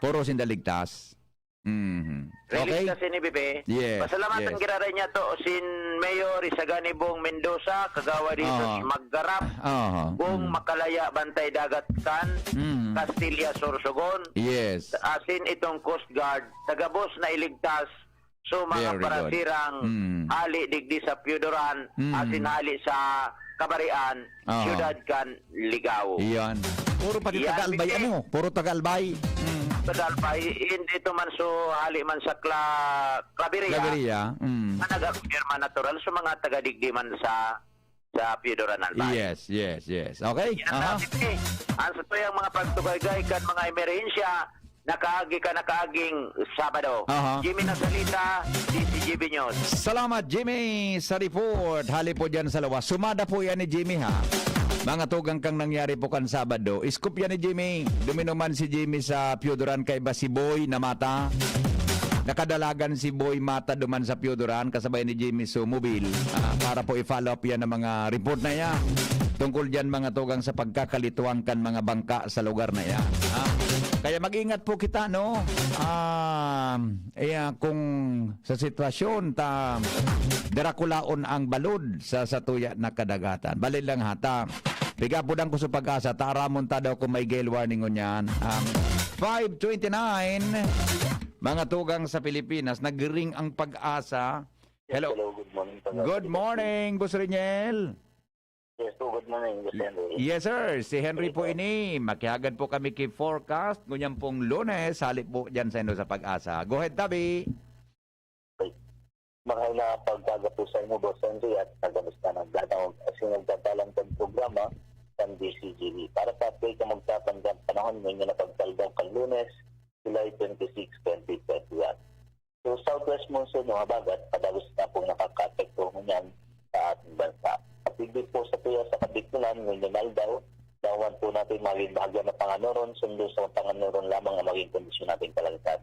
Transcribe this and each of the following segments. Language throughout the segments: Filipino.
Puro sindaligtas. Okay? Release kasi ni Bebe. Yes, Pasalamatan yes. kira rin niya to sin Mayor Isagani Bong Mendoza, kagawa dito si Maggarap, Bong Makalaya Bantay Dagat kan, Castilla Sorsogon, Yes. asin itong Coast Guard, tagabos na iligtas, so mga Very good. parasirang hali digdi sa Piodoran, asin hali sa Kabarian, Siyudad kan Ligao. Iyan. Puro pati Yan, Tagalbay Bebe. ano? Puro Tagalbay. Padal pa, hindi ito man so hali man sa Claveria. Claveria. Nag-confirma natural sa mga taga-digdi man sa Piodoran Albay. Yes, yes, yes. Okay? Yan ang natin eh. Ang sa tuyang mga pagtugay-gay kan mga emerhensya, nakaaging Sabado. Jimmy Nasalita, DCGB News. Salamat, Jimmy, sa report. Hali po dyan sa lawas. Sumada po yan ni Jimmy, ha? Mga tugang kang nangyari po kan Sabado. Iskop yan ni Jimmy. Duminoman si Jimmy sa Piodoran kay ba si Boy na mata. Nakadalagan si Boy mata duman sa Piodoran kasabay ni Jimmy so mobile. Para po i-follow up yan ng mga report na yan. Tungkol dyan mga tugang sa pagkakalituan kan mga bangka sa lugar na yan. Kaya mag-ingat po kita, no? Kung sa sitwasyon darakulaon ang balod sa tuya na kadagatan. Balil lang hata. Biga po ko sa pag-asa. Taramon ta daw kung may gale warning on yan. 5:29. Mga tugang sa Pilipinas. Nag-ring ang pag-asa. Hello. Hello, good morning. Good morning, Boss Riniel. Yes, so good morning, Boss Henry. Yes, sir. Si Henry po ini. Makihagad po kami kay forecast. Ngunyan pong Lunes. Halip po dyan sa inyo sa pag-asa. Go ahead, Tabi. Mahal na pagkaga po sa inyo, Boss Henry, at nagamusta ng gatawag kasi nagtatalang ng programa ng DCGB. Para sa update na magtatandang panahon ngayon na pagtalbang kan Lunes, July 26, 2021. So, southwest monsoon ng habagat, padagos na po nakaka-apekto niyan sa ating bansa. At higit po sa tuya sa Kabikulan, ngayon daw, dawan po natin maging bahagya na panganoron, sundo sa panganoron lamang ang maging kondisyon nating kalagitad.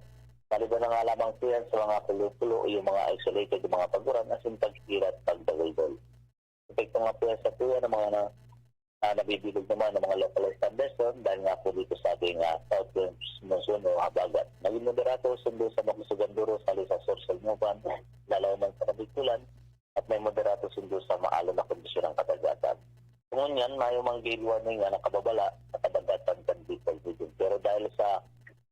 Maliban na nga lamang po yan sa mga pulo-pulo o yung mga isolated yung mga paguran as in pagkira at pagdagol. Epekto nga po yan sa tuya ng mga nabibilog naman ng mga localized thunderstorm dahil nga po dito sa ating southwest monsoon o habagat. Naging moderato sundo sa Magusuganduro sa Lisa Sorsal Nuban, lalaw man sa Kabikulan, at may moderato sundo sa maalon na kondisyon ng kadagatan. Kung yan, mayo mang gale warning nga nakababala sa kadagatan kan Bicol region. Pero dahil sa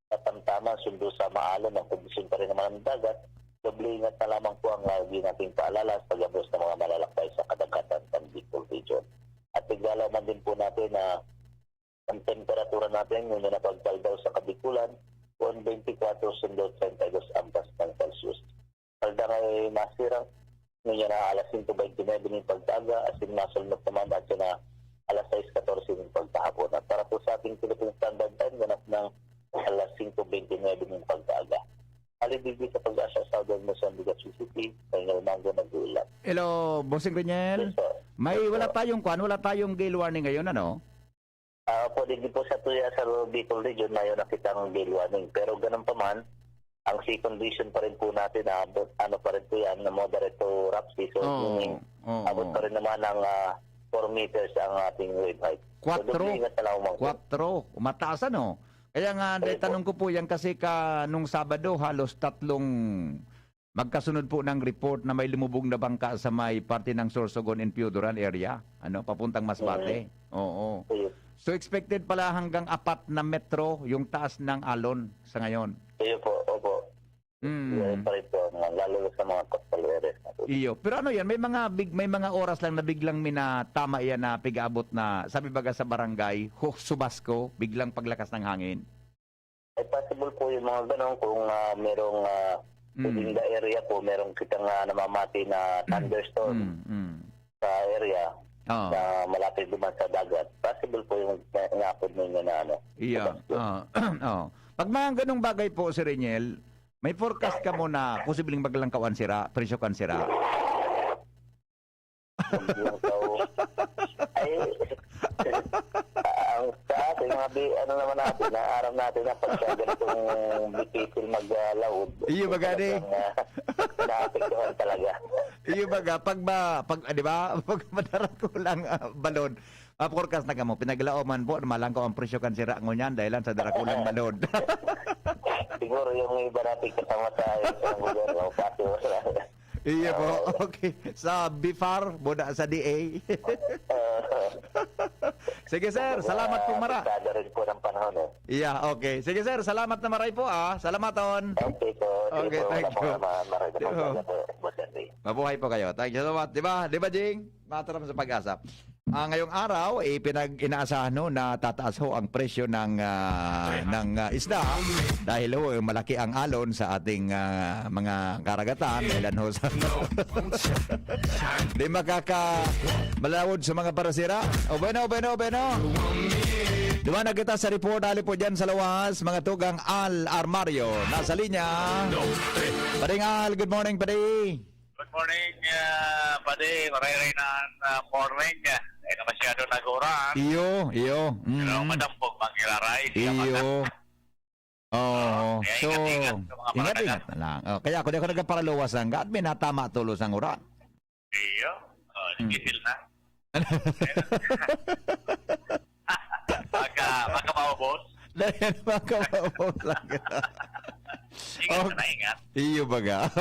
katamtaman sundo sa maalon ng kondisyon pa rin naman ng dagat, doble ingat na lamang po ang lagi nating paalala sa paglabos ng mga malalakbay sa kadagatan kan Bicol region. At tiglalaw man din po natin na ang temperatura natin ngayon na pagkaldaw sa Kabikulan, 124 sundo 32 ampas ng Celsius. Kalda ngay masirang ngayon na alas 5:29 ng pagtaga, as in nasulnot naman at na alas 6:14 ng pagtahapon. At para po sa ating Philippine Standard Time, ganap ng alas 5:29 ng pagtaga. Alibigay sa pag-asa sa Southern Mozambique City, kaya nanggo nag-uulap. Hello, Bossing Riniel. Yes, sir. Wala tayong gale warning ngayon, ano? Pwede din po sa tuya sa Bicol region na yun nakita ng gale warning. Pero ganun pa man, ang sea condition pa rin po natin na ano pa rin po yan, na moderate to rough sea. So, abot pa rin naman ng 4 meters ang ating wave height. 4. So, ingat na lang umang. 4. Mataas, ano? Kaya nga, tanong ko po yan kasi nung Sabado, halos 3 magkasunod po ng report na may lumubog na bangka sa may parte ng Sorsogon and Piodoran area, papuntang Masbate. Oo. So expected pala hanggang 4 na metro yung taas ng alon sa ngayon. Iyo po, opo. Yan pa rin po, lalo sa mga coastal areas. Iyo. Pero ano yan, may mga oras lang na biglang minatama yan na pig-abot na, sabi baga sa barangay, Subasco, biglang paglakas ng hangin. Possible po yung mga ganun kung merong within the area po, merong kitang namamati na thunderstorm sa area na malapit duman sa dagat. Possible po yung ngapod ninyo na ano. Iya. Pag mga ganung bagay po, Sir Riniel, may forecast ka mo na posibleng maglangkawan sira, presyo kan sira. Ang sa ating mga naman natin, naaram natin na pagka ganitong difícil maglaod. Iyo ba gani? Naapektuhan talaga. Iyo baga, pag di ba, pag madarat ko lang balon, Forecast na kamo, pinaglaoman po, malang ko ang presyo kan sira ngunyan dahil sa darakulang balod. Siguro yung iba natin kasama sa gobyerno, pati wala. Iya po, okay. Sa BIFAR, boda sa DA. Sige sir, salamat po mara. Kada rin po ng panahon eh. Iya, okay. Sige sir, salamat na maray po Salamaton. Okay po. Okay, thank you. Maraming Mabuhay po kayo. Thank you so much. Diba, Jing? Mataram sa pag-asa. Ngayong araw, inaasahan na tataas ho ang presyo ng isda dahil ho malaki ang alon sa ating mga karagatan. Ilan ho sa di malawod sa mga parasira. O bueno. Diba na kita sa report hali po dyan sa lawas, mga tugang Al Armario. Nasa linya. Pading Al, good morning, Padi. Good morning, Padi. Maray-ray na morning. Ay na masyado naguran. Iyo. Pero madampog mangilaray. Iyo. Oh, Kaya so ingat-ingat sa mga ingat na lang. Kaya ako di ako nagparaluwas ng admin natama tulos ang uran. Iyo. Gisil na. Baka maubos. Dahil makamabot lang. Ingat na ingat. Iyo baga.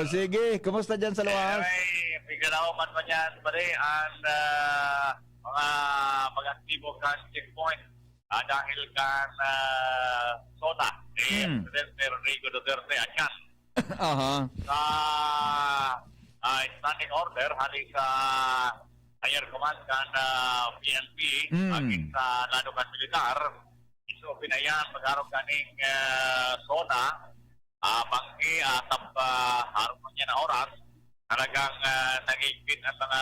Sige. Kumusta dyan sa luwas? Ay, bigalaw man man yan, Padi. And mga mag-aktibo kan checkpoint. Dahil kan SONA. Presidente Rodrigo Duterte Achan. Sa standing order hali sa higher command kan PNP aging sa ladukan militar iso pinayan magharap kaning SONA bangki atap harap niya na oras talagang nag-igpit ang mga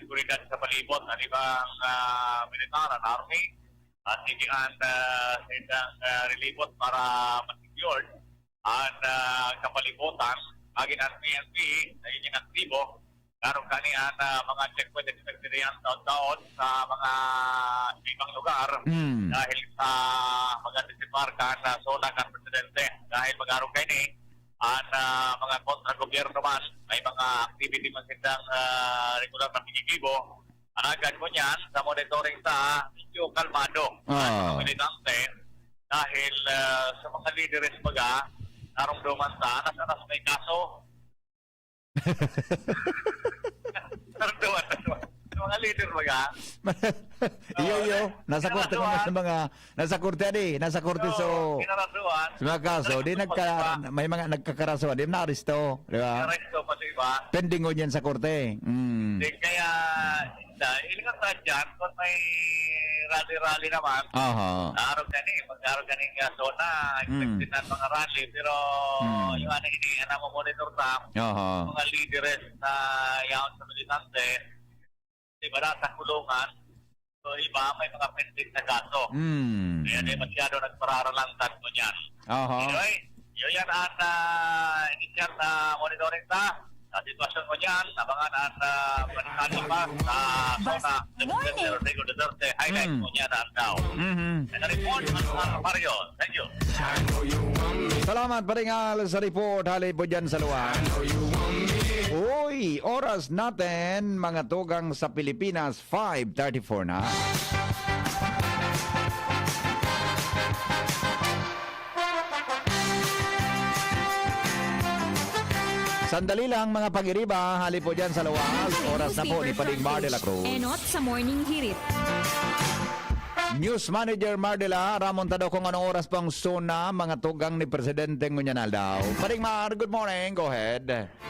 seguridad sa palibot na ibang militar at army at higian sa relibot para ma-secured ang kapalibutan agin ang PNP na inyong aktibo karon kanian mga checkpoint experience taon-taon sa mga ibang lugar dahil sa mga disiparkan na SONA kan presidente dahil mag-araw kini ang mga kontra-gobyerno man may mga activity man silang regular na pinigibo anagan ko niyan sa monitoring sa medyo kalmado ang mga militante dahil sa mga leaders baga narumduman sa anas may kaso narumduman sa mga leader baga iyo nasa korte naman sa mga nasa korte so kinarasuan sa mga kaso may mga nagkakarasuan di na aresto di ba aresto pa sa iba pending ho yan sa korte di kaya ilingat na dyan kung may rally naman araw mag-araw ka ng SONA expected na mga rally pero yung monitor ta mga leaders na yaon sa militante diba na sa kulungan so iba may mga pending na kaso kaya di masyado nagpararalantan ko niyan anyway yun yan ang initial na monitoring ta sa sitwasyon ko niyan abangan ang panikali pa sa SONA Presidente Rodrigo Duterte highlight ko niyan ang daw and the report ang Mario. Thank you. Salamat paringal sa report hali po dyan sa luwan. Uy, oras natin mga tugang sa Pilipinas 5:34 na. Sandali lang mga pag-iriba, hali po dyan sa luwas. Oras na po ni Paling Mar de la Cruz. Enot sa Morning Hirit. News Manager Mardela, Ramon Tado kung anong oras pang SONA, mga tugang ni Presidente Ngunyanal daw. Paring Mar, good morning. Go ahead.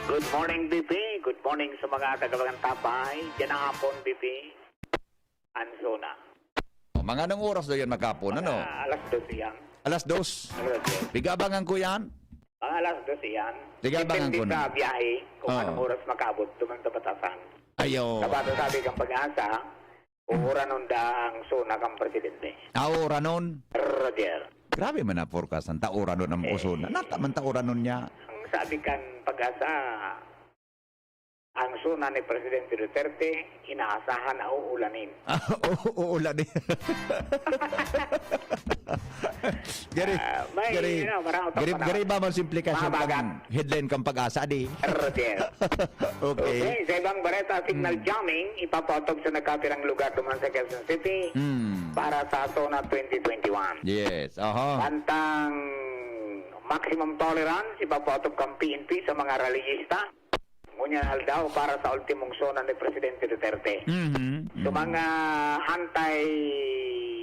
Good morning, BP. Good morning sa mga kagawagang tapay. Diyan ang hapon, BP. Ang SONA. Mga anong oras daw yan magkapon, ano? Alas 12 yan. Alas 2. Bigabangan ko yan. Alas 12 yan. Bigabangan ko Depende na. sa biyahe kung anong oras makabot tumang sa batasan. Ayo. Kabato sabi kang pag-asa, uura nun ang SONA kang presidente. Taura nun. Roger. Grabe man na forecast ang taura nun ang usona. Nataman taura nun niya. Ang sabi kang pag-asa, ang suna ni Presidente Duterte, inaasahan na uulanin. Uulan din. Gari, May, gari, marami gari, pa na. gari ba mas implikasyon Mabagat. ng headline kang pag-asa, di? Roger. Okay. Okay, sa ibang baleta, signal jamming, ipapatog sa nagkapirang lugar duman sa Quezon City para sa SONA 2021. Yes. Aha. Pantang maximum tolerance, ipapatog kang PNP sa mga reliyista. Ngunyan daw para sa ultimong SONA ni Presidente Duterte. So mga anti-Duterte,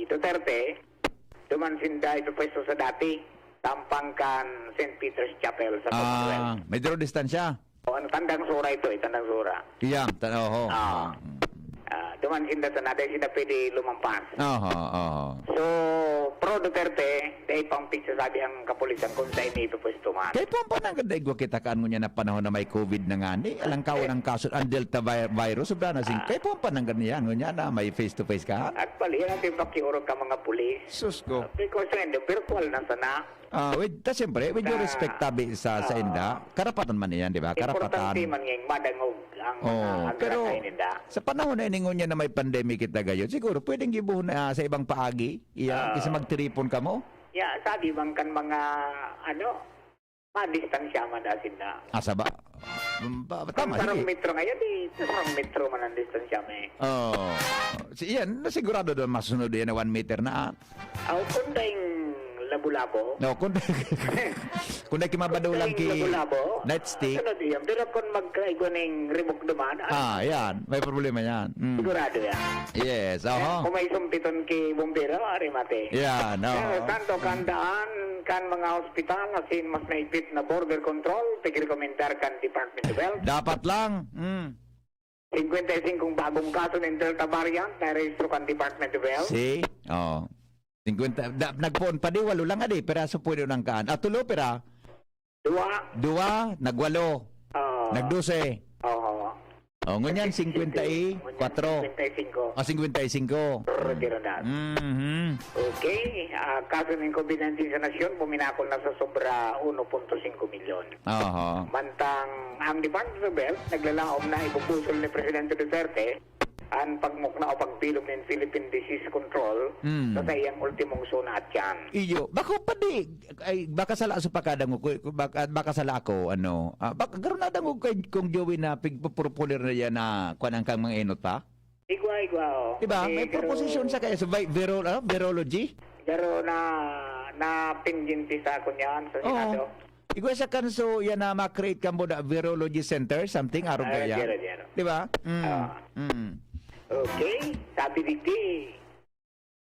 duman sinda ipapwesto sa dati, tampangkan St. Peter's Chapel sa Commonwealth. Medyo distansya. O, ano, tandang sura ito, tandang sura. Iyang, tanaw. Duman sinda sa natin, sinda pwede lumampas. So, pro-Duterte, dahil pang sabi ang kapulisan kung sa ini ipapwesto man. Kaya po ang panang gwa kita kaan mo niya na panahon na may COVID na nga ni. Alang kawan ang kaso, ang Delta virus, sobra na sing. Kaya po ang panang ganyan, niya na may face-to-face ka. At pali, natin pakiurog ka mga pulis. Sus ko. Because the virtual na sana. Siyempre, with your respect tabi sa inda, karapatan man yan, di ba? Karapatan. Importante man ngayong madangog ang pero ninda. sa panahon na iningon niya na may pandemic kita gayon, siguro pwedeng gibuhon na sa ibang paagi, kasi magtiripon ka mo. Yeah, sabi bang kan mga, madistansya man asin na. Asa ba? Tama, Sarang sige. metro ngayon, sarang metro man ang distansya may. Iyan, nasigurado doon masunod yan na 1 meter na. Kung dahing labo-labo. No, kung kimabado lang ki nightstick. Ano diyan? Pero kung magkaigo ng remote duman, yan. May problema yan. sigurado yan. Yes, Kung may sumpiton ki bumbero, arimate. Yan, Tanto kandaan, kan mga hospital, asin mas naipit na border control, tigrekomendar kan Department of Health. Dapat lang. 55 bagong kaso ng Delta variant na rehistro kan Department of Health. See? 50. Nagpoon pa di, 8 lang adi. Pero so pwede nang kaan. Tulo, pera. 2. 2, nag-8. Nag-12. Ngunyan, 54. 55. 55. Retiro na. Okay, kaso ng COVID-19 sa nasyon, puminakol na sa sobra 1.5 milyon. Mantang ang Department of Health, naglalaom na ibubusol ni Presidente Duterte ang pagmukna o pagbilog ng Philippine Disease Control sa iyang ultimong suna at yan. Iyo, baka pa di, baka sala sa pakadang baka sala ako, baka garon na dango kung Joey na pigpopular na yan na kuan kang mga enot pa? Igwa. Diba? May proposition sa kaya sa virology? Pero na pinginti sa kunyan sa Senado. Igwa sa kanso yan na ma-create ka mo na virology center, something, araw kaya. Diba? Okay, sabi digdi,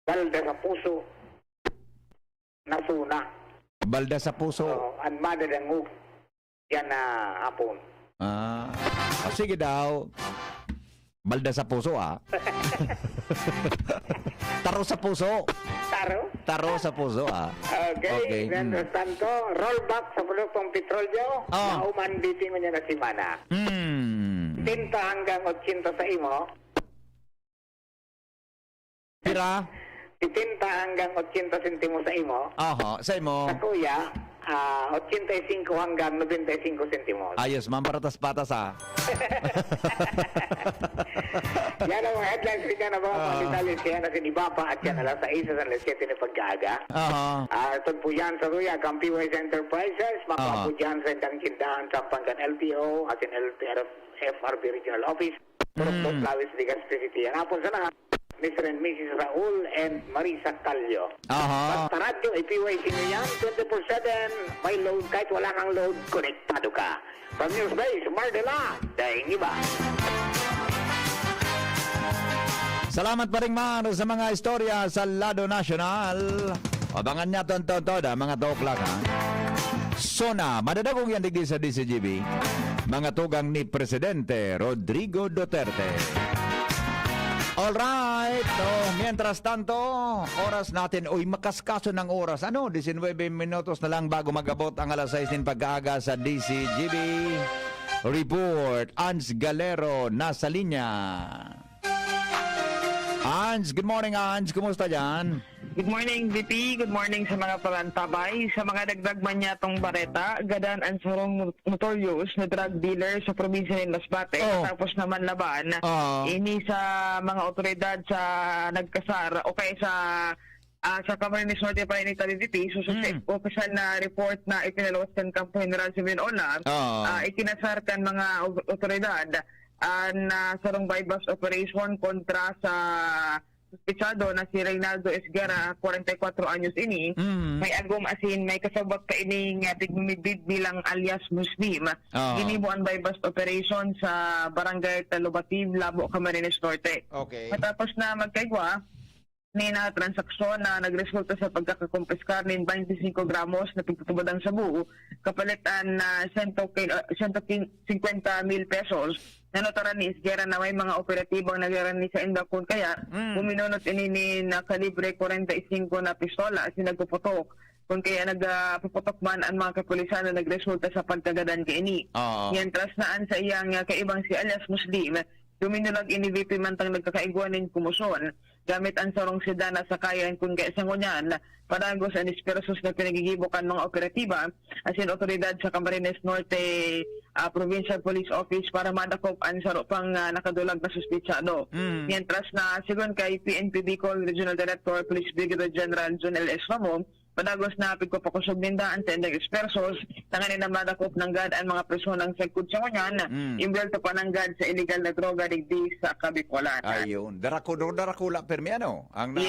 balda sa puso, nasuna. Balda sa puso. Ang madadangog, yan na hapon. Sige daw. Balda sa puso, Taro sa puso. Taro sa puso, Okay. Mientras tanto, rollback sa produktong petrolyo, naumanditing mo niya na simana. 30 hanggang 80 sa imo. Pira? 70 hanggang 80 sentimo sa imo. Sa imo. Sa kuya, 85 hanggang 95 sentimo. Ayos, mambaratas-patas, Yan ang mga headlines rin na mga detalye siya na sinibapa at yan alas 6 sa alas 7 na pag-aaga. Ito po yan sa kuya, Campiwise Enterprises, mapa po dyan sa indang tindahan sa Panggan LTO at in FRB Regional Office. Purok Lawis, Ligas City. Yan po sana. Mr. and Mrs. Raul and Marisa Calio. Basta radyo, IPYC nyo yan, 24/7, may load, kahit wala kang load, konektado ka. From News Base, Mardela, daing iba. Salamat pa rin man sa mga istorya sa Lado National. Abangan niya tonton-toda, mga 2 o'clock, Sona, madadagong yan digdi sa DCGB, mga tugang ni Presidente Rodrigo Duterte. Alright, mientras tanto, oras natin, makaskaso ng oras. 19 minutos na lang bago magabot ang alas 6 din pag-aaga sa DCGB. Report, Ans Galero, nasa linya. Ans, good morning Ans, kumusta dyan? Good morning, VP. Good morning sa mga parantabay. Sa mga dagdag manyatong bareta, gadan ang sarong notorious na drug dealer sa probinsya ng Masbate. Tapos naman laban, ini sa mga otoridad sa nagkasar o kaya sa Camarines Norte pa ni Taliditi, official na report na ipinalabas kan Kampo General Civil Ola, ikinasar kan mga otoridad na sarong bypass operation kontra sa suspitsado na si Reynaldo Esguerra, 44 anyos ini, may agom asin, may kasabot ka ining tigmidbid bilang alias Muslim. Ginimo ang bypass operation sa Barangay Talubatib, Labo, Camarines Norte. Okay. Matapos na magkaigwa, na transaksyon na nagresulta sa pagkakakumpiskar ng 25 gramos na pagtutubad ang sabu, kapalitan na 150,000 pesos. Nanotaran ni Esguerra na may mga operatibong nagaran ni sa Indakon kaya buminunot ini na kalibre 45 na pistola sinagpuputok. Kung kaya nagpuputok man ang mga kapulisan na nagresulta sa pagkagadan kay ini. Yan trasnaan sa iyang kaibang si alias Muslim. Duminulag ini VP mantang nagkakaiguan ng kumusyon gamit ang sarong sedan na sakayan kung kaya sa ngunyan padagos ang dispersos na pinagigibukan mga operatiba asin otoridad sa Camarines Norte Provincial Police Office para madakop ang saro pang nakadulag na suspitsado. Mientras na sigon kay PNP Bicol Regional Director Police Brigadier General John L. S. Ramo, padagos na pagpapakusog ninda ang tendang dispersos tanganin na madakop ng GAD ang mga personang sagkod sa ngunyan imbelto pa ng GAD sa illegal na droga digdi sa Kabikulan. Ayun. Darakula permiano ang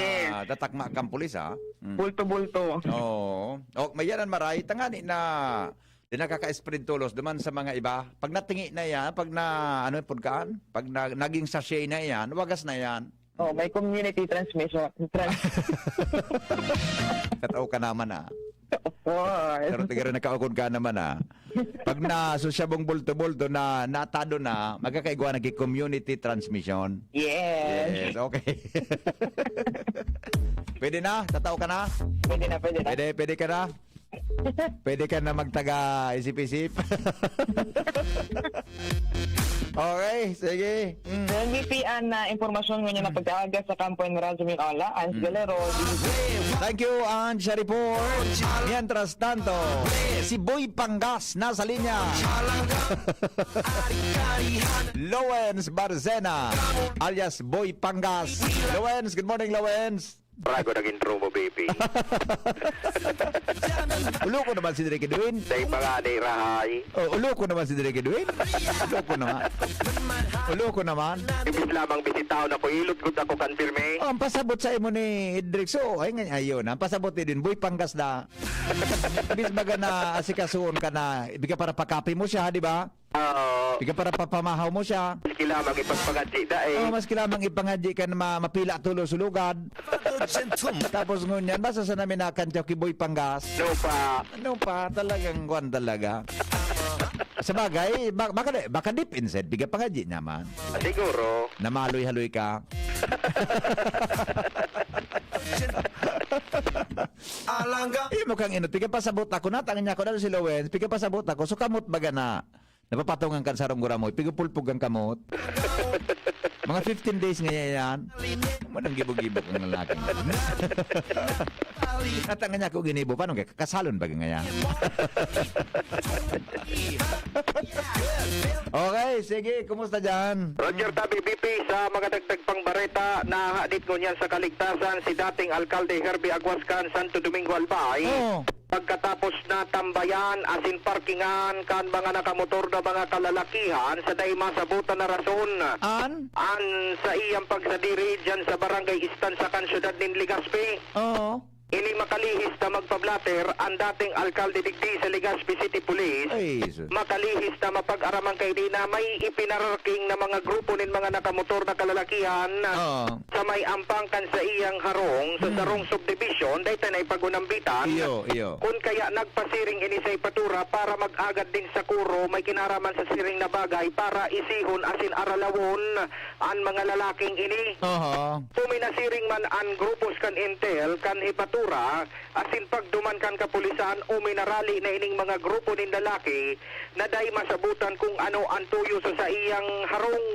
tatakma kang pulis ha. Bulto-bulto. Oo. Mayanan maray tangani na di nakaka-spread tulos duman sa mga iba. Pag natingi na yan, pag pudkaan, pag naging sachet na yan, wagas na yan. May community transmission. Kataw ka naman Of course. Pero tigara nakaukod ka naman Pag nasusyabong bulto-bulto na natado na, magkakaigwa naging-community transmission. Yes. Okay. Pwede na? Tataw ka na? Pwede na. Pwede ka na? Pwede ka na magtaga isip-isip? Okay, sige. Ang VP na impormasyon ngayon na pagkaaga sa Kampo General Civil Ola, Ans Galero. Thank you, Ann, sa report. Mientras tanto, si Boy Pangas nasa linya. Lowens Barzena, alias Boy Pangas. Lowens, good morning, Lowens. Bago naging intro mo, baby. Ulo ko naman si Derek Edwin. Dahil mga ni Rahay. Ulo ko naman si Derek Edwin. Ulo ko naman. Ibig lamang bisitaw na ko, ilot ko ako kantirme. Ang pasabot sa imo ni Edric. So, ayun. Ang pasabot din. Boy Pangas na. Bis baga na asikasuon ka na. Ibigay para pakapi mo siya, di ba? Ibigay para papamahaw mo siya. Mas kilamang ipagpagadji da mas kilamang ipangadji ka na mapila tulo sulugad. Tapos ngunyan, basta sa namin nakantyaw ki Boy Pangas. No pa. Talagang guwan talaga. Sa bagay, baka deep inside, bigay pangadji naman. Siguro. Namaloy-haloy ka. Mukhang inot. Piga pasabot ako. Natangin niya ako na si Lowens. Piga pasabot ako. So kamot baga na. Napapatungan ka sa rong guramoy. Piga pulpog ang kamot. Mga 15 days ngayon yan. Manang gibog-gibog ang lalaki. Natangin niya ako ginibo. Paano kaya? Kasalon baga ngayon. Okay, sige. Kumusta dyan? Roger Tabi, BP, sa mga dagdag pang bareta na hadit ko niyan sa kaligtasan si dating Alkalde Herbie Aguascan, Santo Domingo Albay. Pagkatapos na tambayan, asin parkingan, kan mga nakamotor na mga kalalakihan sa day masabutan na rason. An sa iyang pagsadiri dyan sa barangay Istansakan, syudad ng Legazpi. Ini makalihis na magpablater ang dating alkalde digdi sa Legazpi City Police. Makalihis na mapag-araman kay di na may ipinararking na mga grupo nin mga nakamotor na kalalakihan sa may ampangkan sa iyang harong sa sarong subdivision dahil na ipagunambitan. Kung kaya nagpasiring ini sa ipatura para mag-agad din sa kuro may kinaraman sa siring na bagay para isihon asin aralawon ang mga lalaking ini. Puminasiring man ang grupos kan intel kan ipatura asin pagduman kan kapulisan o minarali na ining mga grupo nin lalaki na day masabutan kung ano ang tuyo sa iyang harong.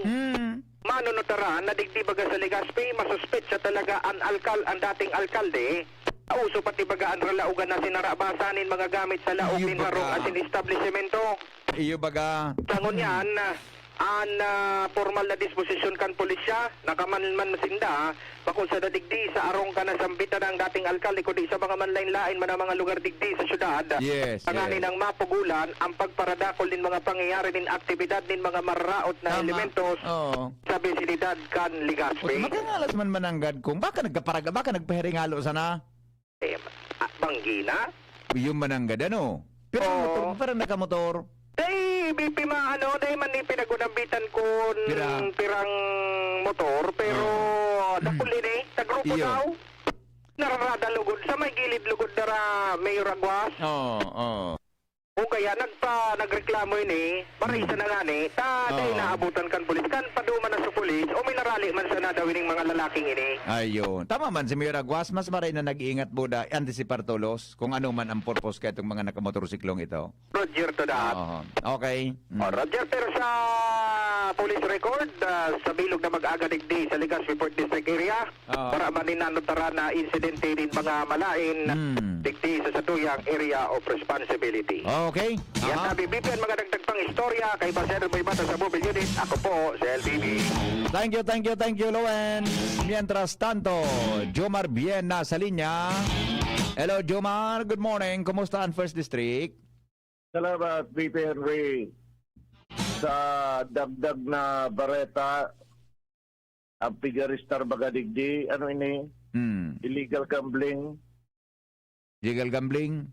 manunutaran na digdi baga sa Legazpi, masuspect sa talaga ang dating alkalde. Auso pati baga ang ralaugan na sinarabasanin mga gamit sa laog Iyo nin baga. harong asin establishmento. Iyo baga. Tangon yan, ang formal na disposisyon kan pulisya, nakamanman masinda, bakul sa dadigdi sa arong ka na sambitan ng dating alkalde, kundi sa mga manlain-lain man ang mga lugar digdi sa syudad. Yes, Tanganin yes. ang mapugulan, ang pagparadakol din mga pangyayari din aktibidad din mga maraot na Tama. elementos Oo. sa besidad kan O, Legazpi. makangalas man mananggad kung baka nagpahiringalo sana. Banggina? Yung mananggad ano. Pero Oo. motor, parang nakamotor. Day, BP day man ni pinagunambitan ko Pirang. pirang motor, pero dakuli ni, tagrupo Iyo. daw. Nararada lugod, sa may gilid lugod dara Mayor Aguas. Oo, oo. O kaya nagreklamo ini, marisa na nga ni, day Oo. naabutan kan pulis, kan paduman na sa pulis, o may narali man sa nadawin ng mga lalaking ini. Ayun. Tama man si Mayor Aguas, mas maray na nag-iingat Buda, anticipar tulos, kung ano man ang purpose ka itong mga nakamotorsiklong ito. Roger to that. Oo. Okay. Roger, pero sa police record, sa bilog na mag-aga digdi sa Legazpi Port District area, Oo. para maninanotara na insidente din mga malain digdi sa satuyang area of responsibility. Okay. Yan Aha. sabi, BP ang mga dagdag pang istorya kay Baser Boy Bata sa mobile unit. Ako po, sa LTV. Thank you, Lowen. Mientras tanto, Jomar Bien sa linya. Hello, Jomar. Good morning. Kumusta ang First District? Salamat, VP Henry. Sa dagdag na bareta, ang pigaristar bagadigdi, ano ini? Illegal gambling. Legal gambling?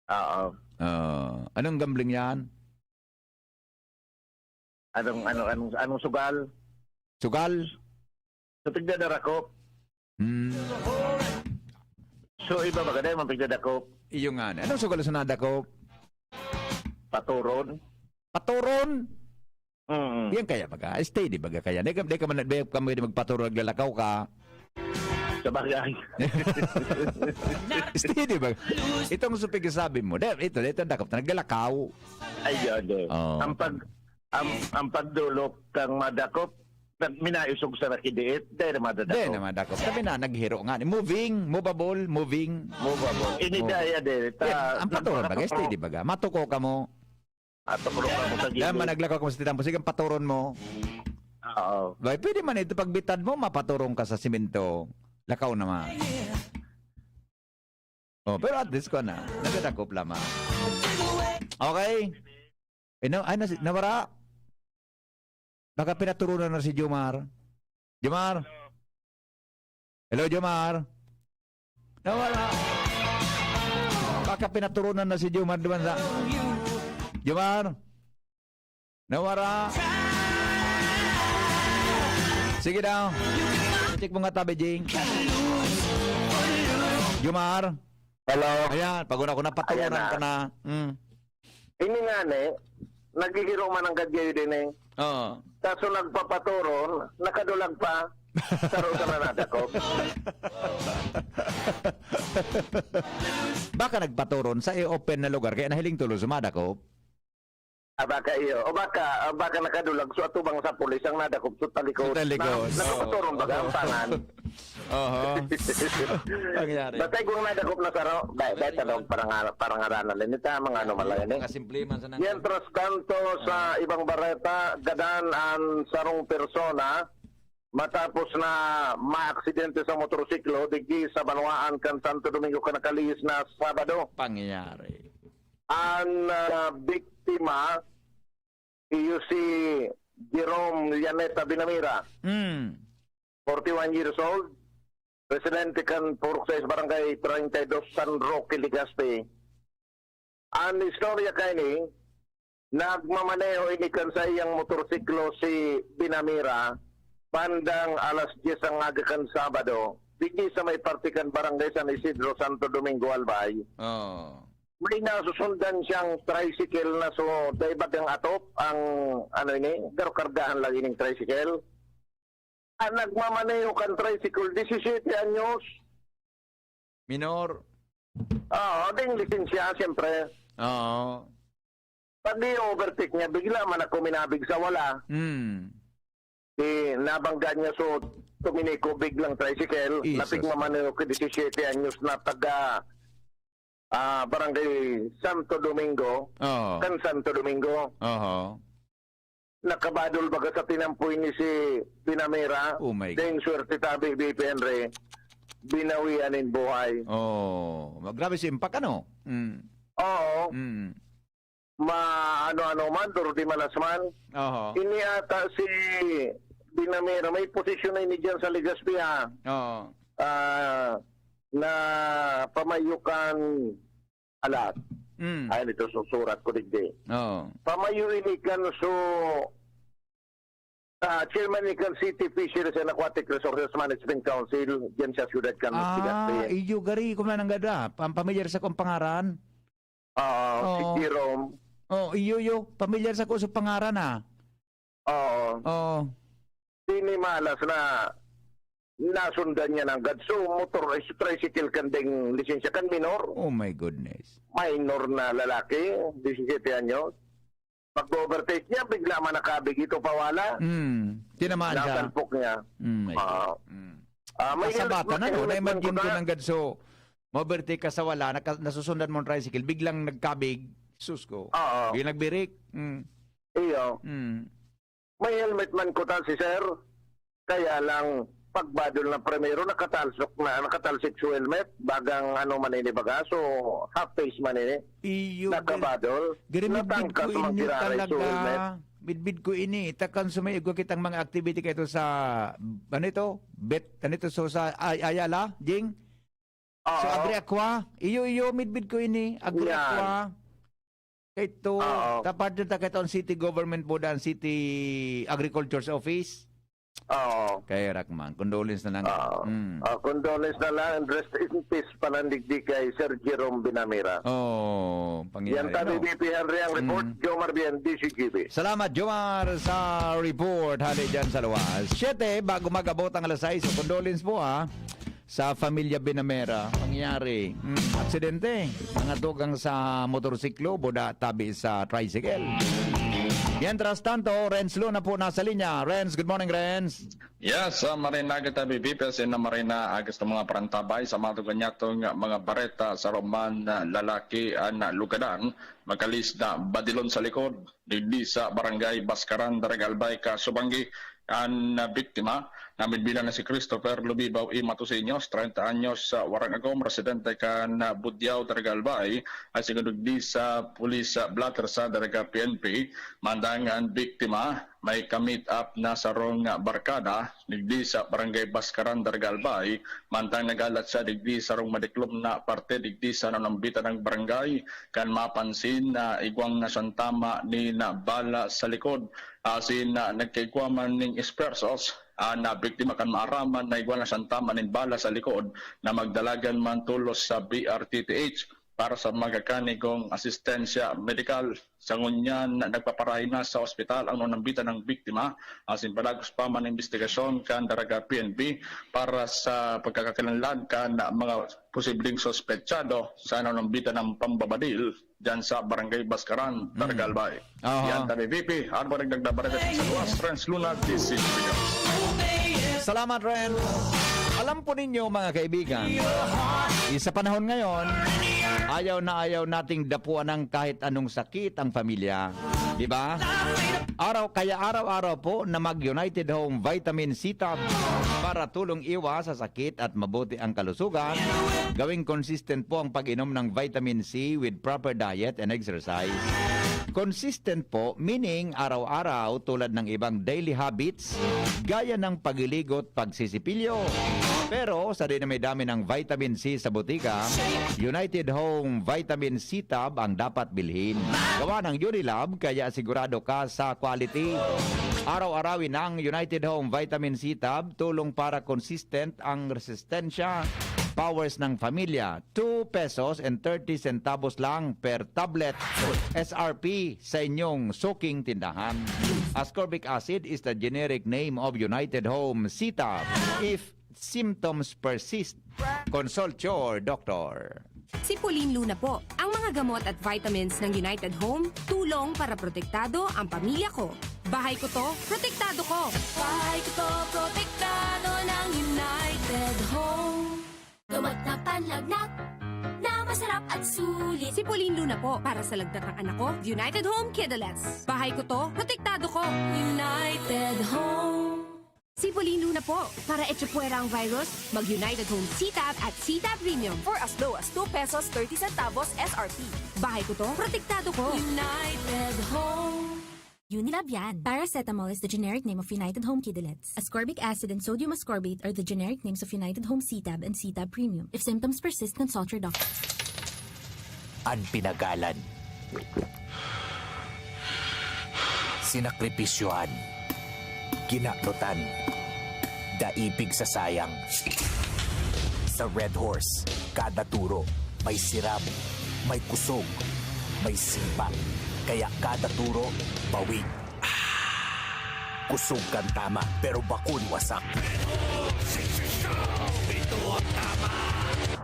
Oo. Anong gambling yan? Anong sugal? Sugal? So, tigdadarako. So, iba ba kada yung tigdadarako? Iyo nga. Anong sugal sa nada ko? Paturon. Paturon? Mm. Yan kaya baga. Steady baga kaya. Di ka man magpaturon, naglalakaw ka. Sa bagay. Steady baga. Itong supig sabi mo. Ito dakop na naglalakaw. Ay, yun. Oo. Ang pagdulok kang madakop, minaisog sa nakidiit, dahil madadakop. Di naman dakop. Sabi na, naghiro nga. Moving, movable. Movable. Inidaya din. Ang paturon baga. Steady baga. Matuko ka mo. At tukulong ka mo sa Dahil man gilid. naglakaw ka mo sa titampo. Sige, paturon mo. Oo. Bay, pwede man ito pagbitad mo, mapaturong ka sa simento. Lakaw naman. Oh, pero at least ko na. Nagdadakop lamang. Okay. Nawara. Baka pinaturunan na si Jomar. Jomar? Hello, Jomar? Nawala. Baka pinaturunan na si Jomar. Diba sa... Jomar? Nawara. Sige daw. Check mo nga tabi, Jing. Jomar? Hello. Ayan, pag una ko napaturunan Ayan na. ka na. Ini nga nagigiro man ang gadyayo din eh. Oo. Kaso nagpapaturon, nakadulag pa. Saro sa nanadakop. Baka nagpaturon sa open na lugar kaya nahiling tulo sumadakop. Baka iyo. O baka nakadulag. So atubang sa pulis ang nadakop sa talikod. Sa talikod. Nakapaturon baga ang tanan. Oo. Pangyari. Batay kung nadakop na saro, dahil tanong parangaranan. Nita mga ano malayan eh. Mga simple man sa nang... Mientras tanto sa ibang bareta, gadan ang sarong persona matapos na maaksidente sa motorsiklo digdi sa Banwaan kan Santo Domingo kanakalihis na Sabado. Pangyayari. Ang biktima iyo si Jerome Llaneta Binamira, 41 years old, residente kan Purok 6 Barangay 32 San Roque, Legazpi. Ang istorya kay nagmamaneho ini kan sa iyang motorsiklo si Binamira bandang alas 10 ang agakan Sabado digdi sa may partikan Barangay San Isidro, Santo Domingo, Albay. Oh. May nasusundan siyang tricycle na so daibag ang atop ang kargahan lang ining tricycle. Ang nagmamaneho kan tricycle 17 anyos. Minor. Ding lisensya siyempre. Oo. Pag di overtake niya, bigla man ako minabig sa wala. nabangga niya so tuminiko biglang tricycle. Jesus. Napigmamano ko 17 anyos na taga Barangay Santo Domingo. Oo. Kan Santo Domingo. Oo. Nakabadol baga sa tinampoy ni si Pinamera. Oh my God. Dahil swerte tabi BP Henry. Binawian in buhay. Oh, grabe si impact ano? Oo. Ano man, duro di malas man. Oo. Ini ata si Binamera, may posisyon na ini dyan sa Legazpi ha. Oo. Na pamayukan alat. Ay, ito susurat ko digdi. Oo. Pamayu ini kan so Chairman ni kan City Fisheries and Aquatic Resources Management Council dyan sa siyudad kan Legazpi. Iyo gari kung nang gada, pamilyar sa kong pangaran. Si Jerome. Iyo, pamilyar sa ko sa pangaran Oo. Sini malas na nasundan niya ng gadso motor tricycle kandeng lisensya kan minor. Oh my goodness. Minor na lalaki, 17 anyos. Pag-overtake niya, bigla man nakabig ito pawala. Tinamaan siya. Natalpok niya. My God. May Kasabata na no, na-imagine ko na. ng gadso. Mobertik ka sa wala, nasusundan mo ang tricycle, biglang nagkabig. Sus ko. Biglang nagbirik. Iyo. May helmet man ko si sir. Kaya lang, pagbadol na primero, nakatalsik sa helmet. Bagang ano man ini baga. So, half face man ini. Iyo. Nakabadol. Midbid ko ini helmet. talaga. Midbid ko ini. Takan sumayigo kitang mga activity kayo sa, ano ito? So sa Ayala, Jing? So, Agri Aqua. Iyo, midbid ko ini. Agri Aqua. Ito, tapad na takatong city government po dan city agriculture's office. Kaya Rakman, condolence na lang. Condolence na lang and rest in peace panandigdi kay Sir Jerome Binamera. Pangyayari. Yan tabi BP Henry ang report, Jomar Bien, DCGB. Salamat Jomar sa report. Hali dyan sa luwas. 7, bago mag-abot ang alas 6. So, condolence po sa pamilya Binamera. Pangyayari. Aksidente. Mga tugang sa motorsiklo, boda tabi sa tricycle. Mientras tanto, Renz Luna po nasa linya. Renz, good morning, Renz. Yes, marina kita BBPS na marina agos ng mga parantabay sa mga ganyatong mga bareta sa Roman na lalaki na lugadan magalis na badilon sa likod digdi sa barangay Baskaran, Daragalbay, Kasubanggi ang biktima namin bilang na si Christopher Lubibaw I Matusinos, 30 anyos sa Warangagom, residente ka na Budyaw, Daragalbay ay sigurugdi sa pulis blatter sa Daraga PNP mandangan biktima may kamit up na sarong barkada digdi sa barangay Baskaran, Daragalbay mantang nagalat sa digdi sarong madiklom na parte digdi sa nanambitan ng barangay kan mapansin na igwang nasantama ni na bala sa likod asin na nagkikwaman ning espersos na biktima kan maaraman na igwang nasantama ning bala sa likod na magdalagan man tulos sa BRTTH para sa magakanigong asistensya medikal sa ngunyan na nagpaparahin na sa ospital ang nanambitan ng biktima asin palagos pa man investigasyon kan Daraga PNP para sa pagkakakilanlan kan mga posibleng sospetsado sa nanambitan ng pambabadil dyan sa barangay Baskaran, Daragalbay. Yan tabi VP, ano ba nagdagdabarete sa luwas? Renz Luna, DC. Salamat, Ren. Alam po ninyo mga kaibigan, sa panahon ngayon, ayaw na ayaw nating dapuan ng kahit anong sakit ang pamilya. Diba? Kaya araw-araw po na mag-United Home Vitamin C Tab para tulong iwas sa sakit at mabuti ang kalusugan. Gawing consistent po ang pag-inom ng vitamin C with proper diet and exercise. Consistent po, meaning araw-araw tulad ng ibang daily habits, gaya ng pagiligot, pagsisipilyo. Pero sa dinami-dami ng vitamin C sa butika, United Home Vitamin C Tab ang dapat bilhin. Gawa ng Unilab, kaya sigurado ka sa quality. Araw-arawin ang United Home Vitamin C Tab, tulong para consistent ang resistensya. Powers ng pamilya, 2 pesos and 30 centavos lang per tablet. SRP sa inyong suking tindahan. Ascorbic acid is the generic name of United Home C-Tab. If symptoms persist, consult your doctor. Si Pauline Luna po. Ang mga gamot at vitamins ng United Home, tulong para protektado ang pamilya ko. Bahay ko to, protektado ko. Bahay ko to, protektado ng United Home. Gamot na panlagnat, na masarap at sulit. Si Pauline Luna po, para sa lagnat ng anak ko, United Home Kidulets. Bahay ko to, protektado ko. United Home. Si Pauline Luna po, para etsapuera ang virus, mag-United Home CTAB at CTAB Premium for as low as 2 pesos 30 centavos SRP. Bahay ko to, protektado ko. United Home. Unilab yan. Paracetamol is the generic name of United Home Kidulets. Ascorbic acid and sodium ascorbate are the generic names of United Home CTAB and CTAB Premium. If symptoms persist, consult your doctor. Ang pinagalan. Sinakripisyohan. Ginaklutan. Daipig sa sayang. Sa Red Horse, kada turo, may sirap, may kusog, may sipak. Kaya kada turo, bawi. Kusog kang tama, pero bakun wasak.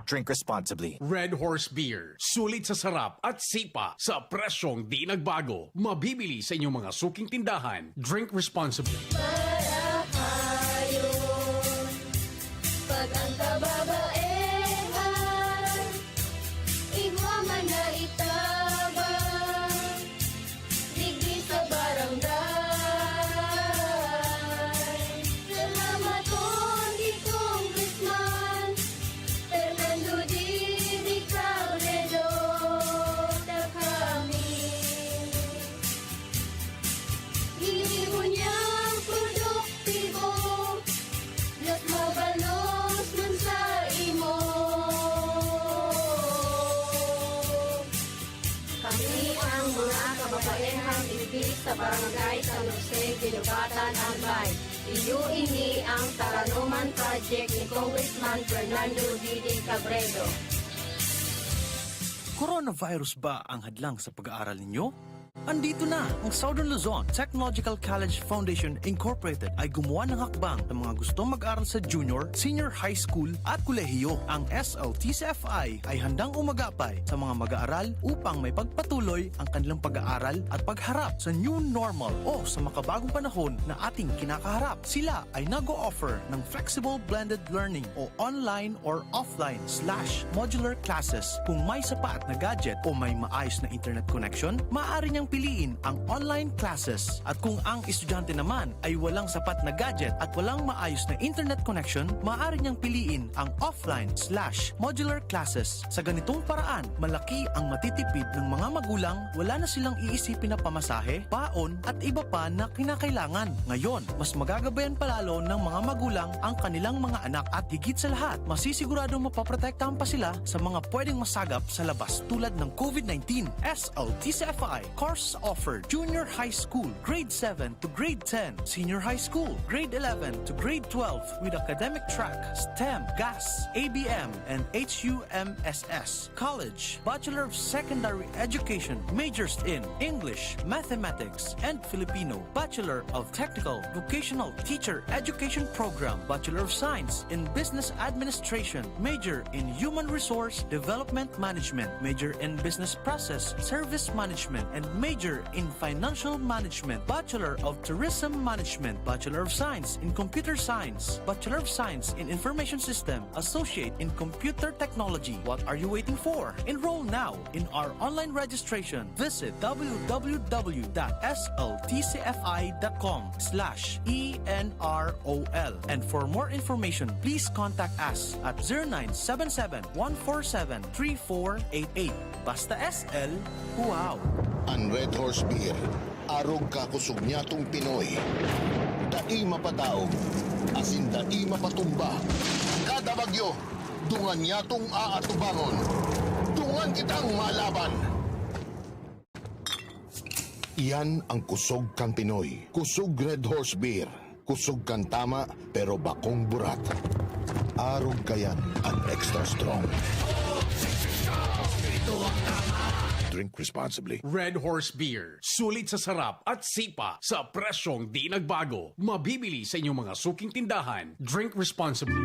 Drink responsibly. Red Horse Beer. Sulit sa sarap at sipa sa presyong di nagbago. Mabibili sa inyong mga suking tindahan. Drink responsibly. Pag ang kababaehan, igwa man na itabang, digdi sa barangay. Salamat po, Titong Guzman, Fernando Didi Cabredo, na kami. Hinibo niyang produktibo, Diyos mabalos man sa imo. Kami ang mga kababaehang ibig sa barangay San Jose, Ginugatan, Albay. Iyo ini ang Taranuman Project ni Congressman Fernando Didi Cabredo. Coronavirus ba ang hadlang sa pag-aaral ninyo? Andito na ang Southern Luzon Technological College Foundation Incorporated ay gumawa ng hakbang ng mga gustong mag-aral sa junior, senior high school at kolehiyo. Ang SLTCFI ay handang umagapay sa mga mag-aaral upang may pagpatuloy ang kanilang pag-aaral at pagharap sa new normal o sa makabagong panahon na ating kinakaharap. Sila ay nag-o-offer ng flexible blended learning o online or offline/modular classes. Kung may sapat na gadget o may maayos na internet connection, maaari niyang piliin ang online classes. At kung ang estudyante naman ay walang sapat na gadget at walang maayos na internet connection, maaari niyang piliin ang offline/modular classes. Sa ganitong paraan, malaki ang matitipid ng mga magulang, wala na silang iisipin na pamasahe, baon at iba pa na kinakailangan. Ngayon, mas magagabayan palalo ng mga magulang ang kanilang mga anak at higit sa lahat, masisiguradong mapaprotektahan pa sila sa mga pwedeng masagap sa labas tulad ng COVID-19. SLTCFI course offered junior high school, grade 7 to grade 10, senior high school, grade 11 to grade 12 with academic track, STEM, GAS, ABM, and HUMSS. College, Bachelor of Secondary Education, majors in English, Mathematics, and Filipino. Bachelor of Technical Vocational Teacher Education Program, Bachelor of Science in Business Administration, major in Human Resource Development Management, major in Business Process Service Management, and major in Financial Management, Bachelor of Tourism Management, Bachelor of Science in Computer Science, Bachelor of Science in Information System, Associate in Computer Technology. What are you waiting for? Enroll now in our online registration. Visit www.sltcfi.com/ENROL. And for more information, please contact us at 0977-147-3488. Basta SL, wow! Ang Red Horse Beer, arog kakusog niya tong Pinoy. Dai mapataog, asin dai mapatumba. Kada bagyo, dungan niya tong aatubangon. Dungan kitang malaban. Iyan ang kusog kang Pinoy. Kusog Red Horse Beer. Kusog kang tama, pero bakong burat. Arog kayan ang extra strong. Drink responsibly. Red Horse Beer. Sulit sa sarap at sipa sa presyong di nagbago. Mabibili sa inyong mga suking tindahan. Drink responsibly.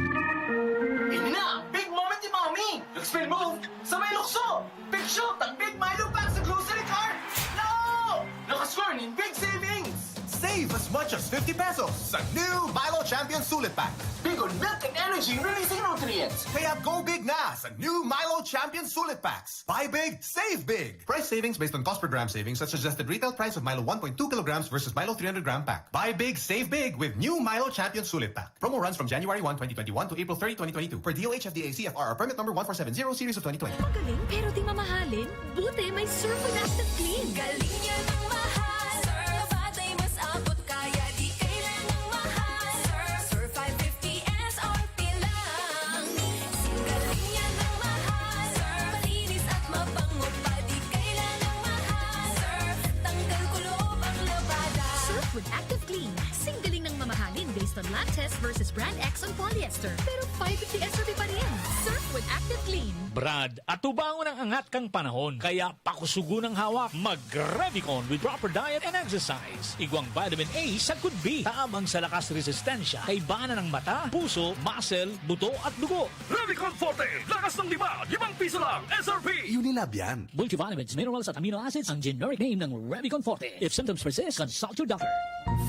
Ini na! Big moment ni Mommy! Nag-spin move sa may lukso! Big shot ang Big Milo pack sa grocery cart! No! Nakascore ng big savings! Save Save as much as 50 pesos sa new Milo Champion Sulit Pack. Big on milk and energy releasing nutrients. Kaya go big na sa new Milo Champion Sulit Packs. Buy big, save big. Price savings based on cost per gram savings at suggested retail price of Milo 1.2 kilograms versus Milo 300 gram pack. Buy big, save big with new Milo Champion Sulit Pack. Promo runs from January 1, 2021 to April 30, 2022 per DOH FDA CFR permit number 1470 series of 2020. Magaling pero di mamahalin. Buti may Surf and Active Clean. Galing niya ng mahal. Surf at ay mas abot kaya di kailangang mahal. Surf 550 SRP lang. Galing niya ng mahal. Surf malinis at mabango pa di kailangang mahal. Surf tanggal kulob ang labada. Surf with Active Clean. Singgaling ng mamahalin based on lab test versus brand X on polyester. Pero 550 SRP pa rin. Surf with Active Clean. Brad, atubangon ang angat kang panahon, kaya pakusugo ng hawak, mag-Revicon with proper diet and exercise. Igwang vitamin A sa could be, taabang sa lakas resistensya, kay bana ng mata, puso, muscle, buto at dugo. Revicon Forte, lakas ng diba, 5 piso lang, SRP! Unilab yan. Multivitamins, minerals at amino acids ang generic name ng Revicon Forte. If symptoms persist, consult your doctor.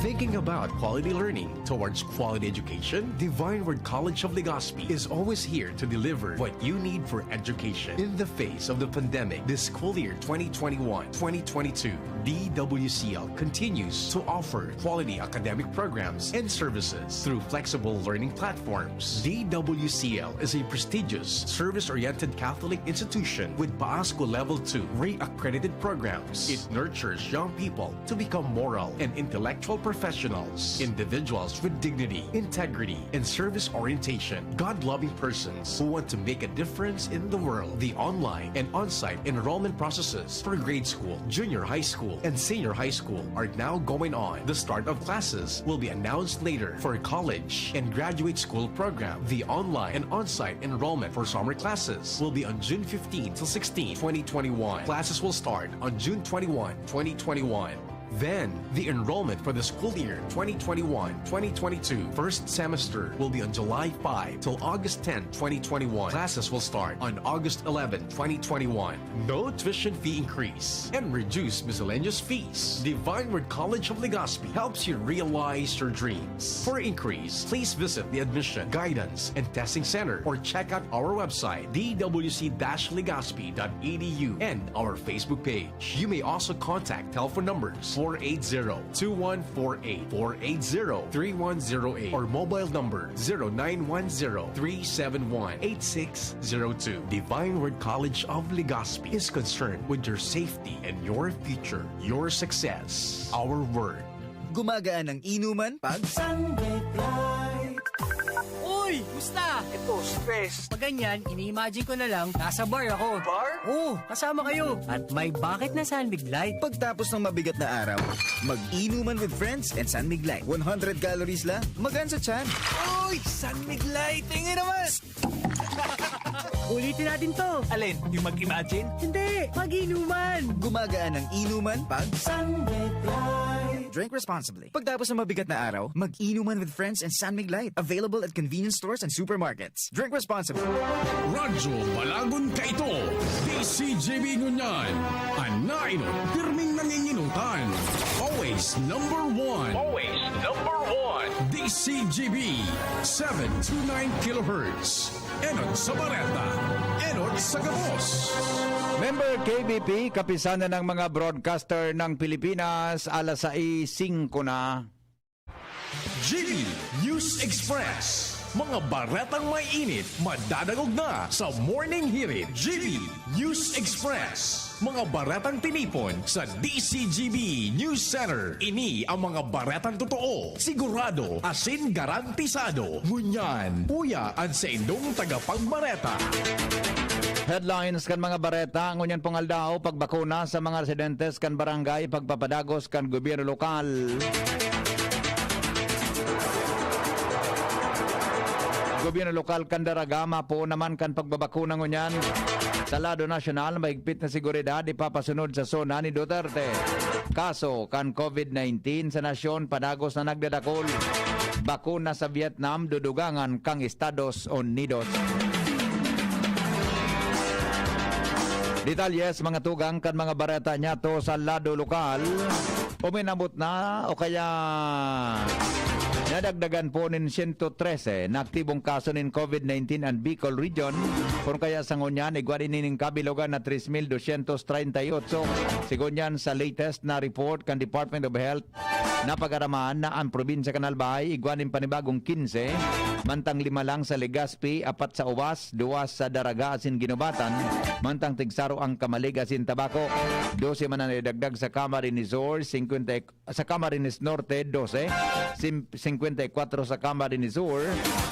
Thinking about quality learning towards quality education? Divine Word College of Legazpi is always here to deliver what you need for education. In the face of the pandemic, this school year 2021-2022, DWCL continues to offer quality academic programs and services through flexible learning platforms. DWCL is a prestigious, service-oriented Catholic institution with PASCO Level 2 rate-accredited programs. It nurtures young people to become moral and intellectual professionals, individuals with dignity, integrity, and service orientation, God-loving persons who want to make a difference in the world. The online and on-site enrollment processes for grade school, junior high school, and senior high school are now going on. The start of classes will be announced later. For college and graduate school program, the online and on-site enrollment for summer classes will be on June 15 till 16, 2021. Classes will start on June 21, 2021. Then, the enrollment for the school year 2021-2022 first semester will be on July 5 till August 10, 2021. Classes will start on August 11, 2021. No tuition fee increase and reduced miscellaneous fees. Divine Word College of Legazpi helps you realize your dreams. For increase, please visit the Admission, Guidance, and Testing Center or check out our website dwc-legazpi.edu and our Facebook page. You may also contact telephone numbers 480-2148, 480-3108, or mobile number 0910-371-8602. Divine Word College of Legazpi is concerned with your safety and your future, your success, our word. Gumagaan ang inuman pag Sunday Flight. Uy! Musta? Ito, stress. Pag ganyan, ini-imagine ko na lang, nasa bar ako. Bar? Oo, kasama kayo. At may bucket na San Light. Pagtapos ng mabigat na araw, mag-inuman with friends and San Light. 100 calories lang, magaan sa tiyan. Uy! San Light! Tingin naman! Ulitin natin to. Alin? Yung mag-imagine? Hindi, mag-inuman. Gumagaan ang inuman pag Sunday Flight. Drink responsibly. Pagtapos ng mabigat na araw, mag-inuman with friends and San Light. Available at convenience stores and supermarkets. Drink responsibly. Radyo Balagon ka ito. DCGB Ngunyan. Anainot, pirming nanginginutan. Always number one. Always number 1. DCGB 729 kHz. Enot sa Bareta. Enot sa Gabos. Member KBP, kapisanan ng mga broadcaster ng Pilipinas, alas 6:05 na. GB News Express. Mga baretang may init, madadagog na sa Morning Hirit. GB News Express. Mga baretang tinipon sa DCGB News Center. Ini ang mga baretang totoo, sigurado, asin garantisado. Ngunyan, puyaan sa indong tagapagbareta. Headlines kan mga bareta, ngunyan pangaldao, pagbakuna sa mga residentes kan barangay, pagpapadagos kan gobyerno lokal. Gobyerno lokal kan Daragama po naman kan pagbabakuna ngunyan. Sa lado nasyonal, mahigpit na seguridad ipapasunod sa zona ni Duterte. Kaso kan COVID-19 sa nasyon, padagos na nagdadakol. Bakuna sa Vietnam, dudugangan kang Estados Unidos. Detalyes mga tugang kan mga bareta niya to sa lado lokal. Uminabot na o kaya nadagdagan po nin 113 na aktibong kaso nin COVID-19 and Bicol Region. Kung kaya sa ngunyan, igwanin ning kabilogan na 3,238. Sigon yan sa latest na report kan Department of Health na pag-aramaan na ang probinsya Kanalbay, igwanin panibagong 15, mantang 5 lang sa Legazpi, 4 sa Uwas, 2 sa Daraga asin Ginubatan, mantang tigsaro ang Kamalig asin Tabaco, 12 man ang idagdag sa Camarines Sur, 50 sa Camarines Norte, 12, 54 sa Camarines Sur,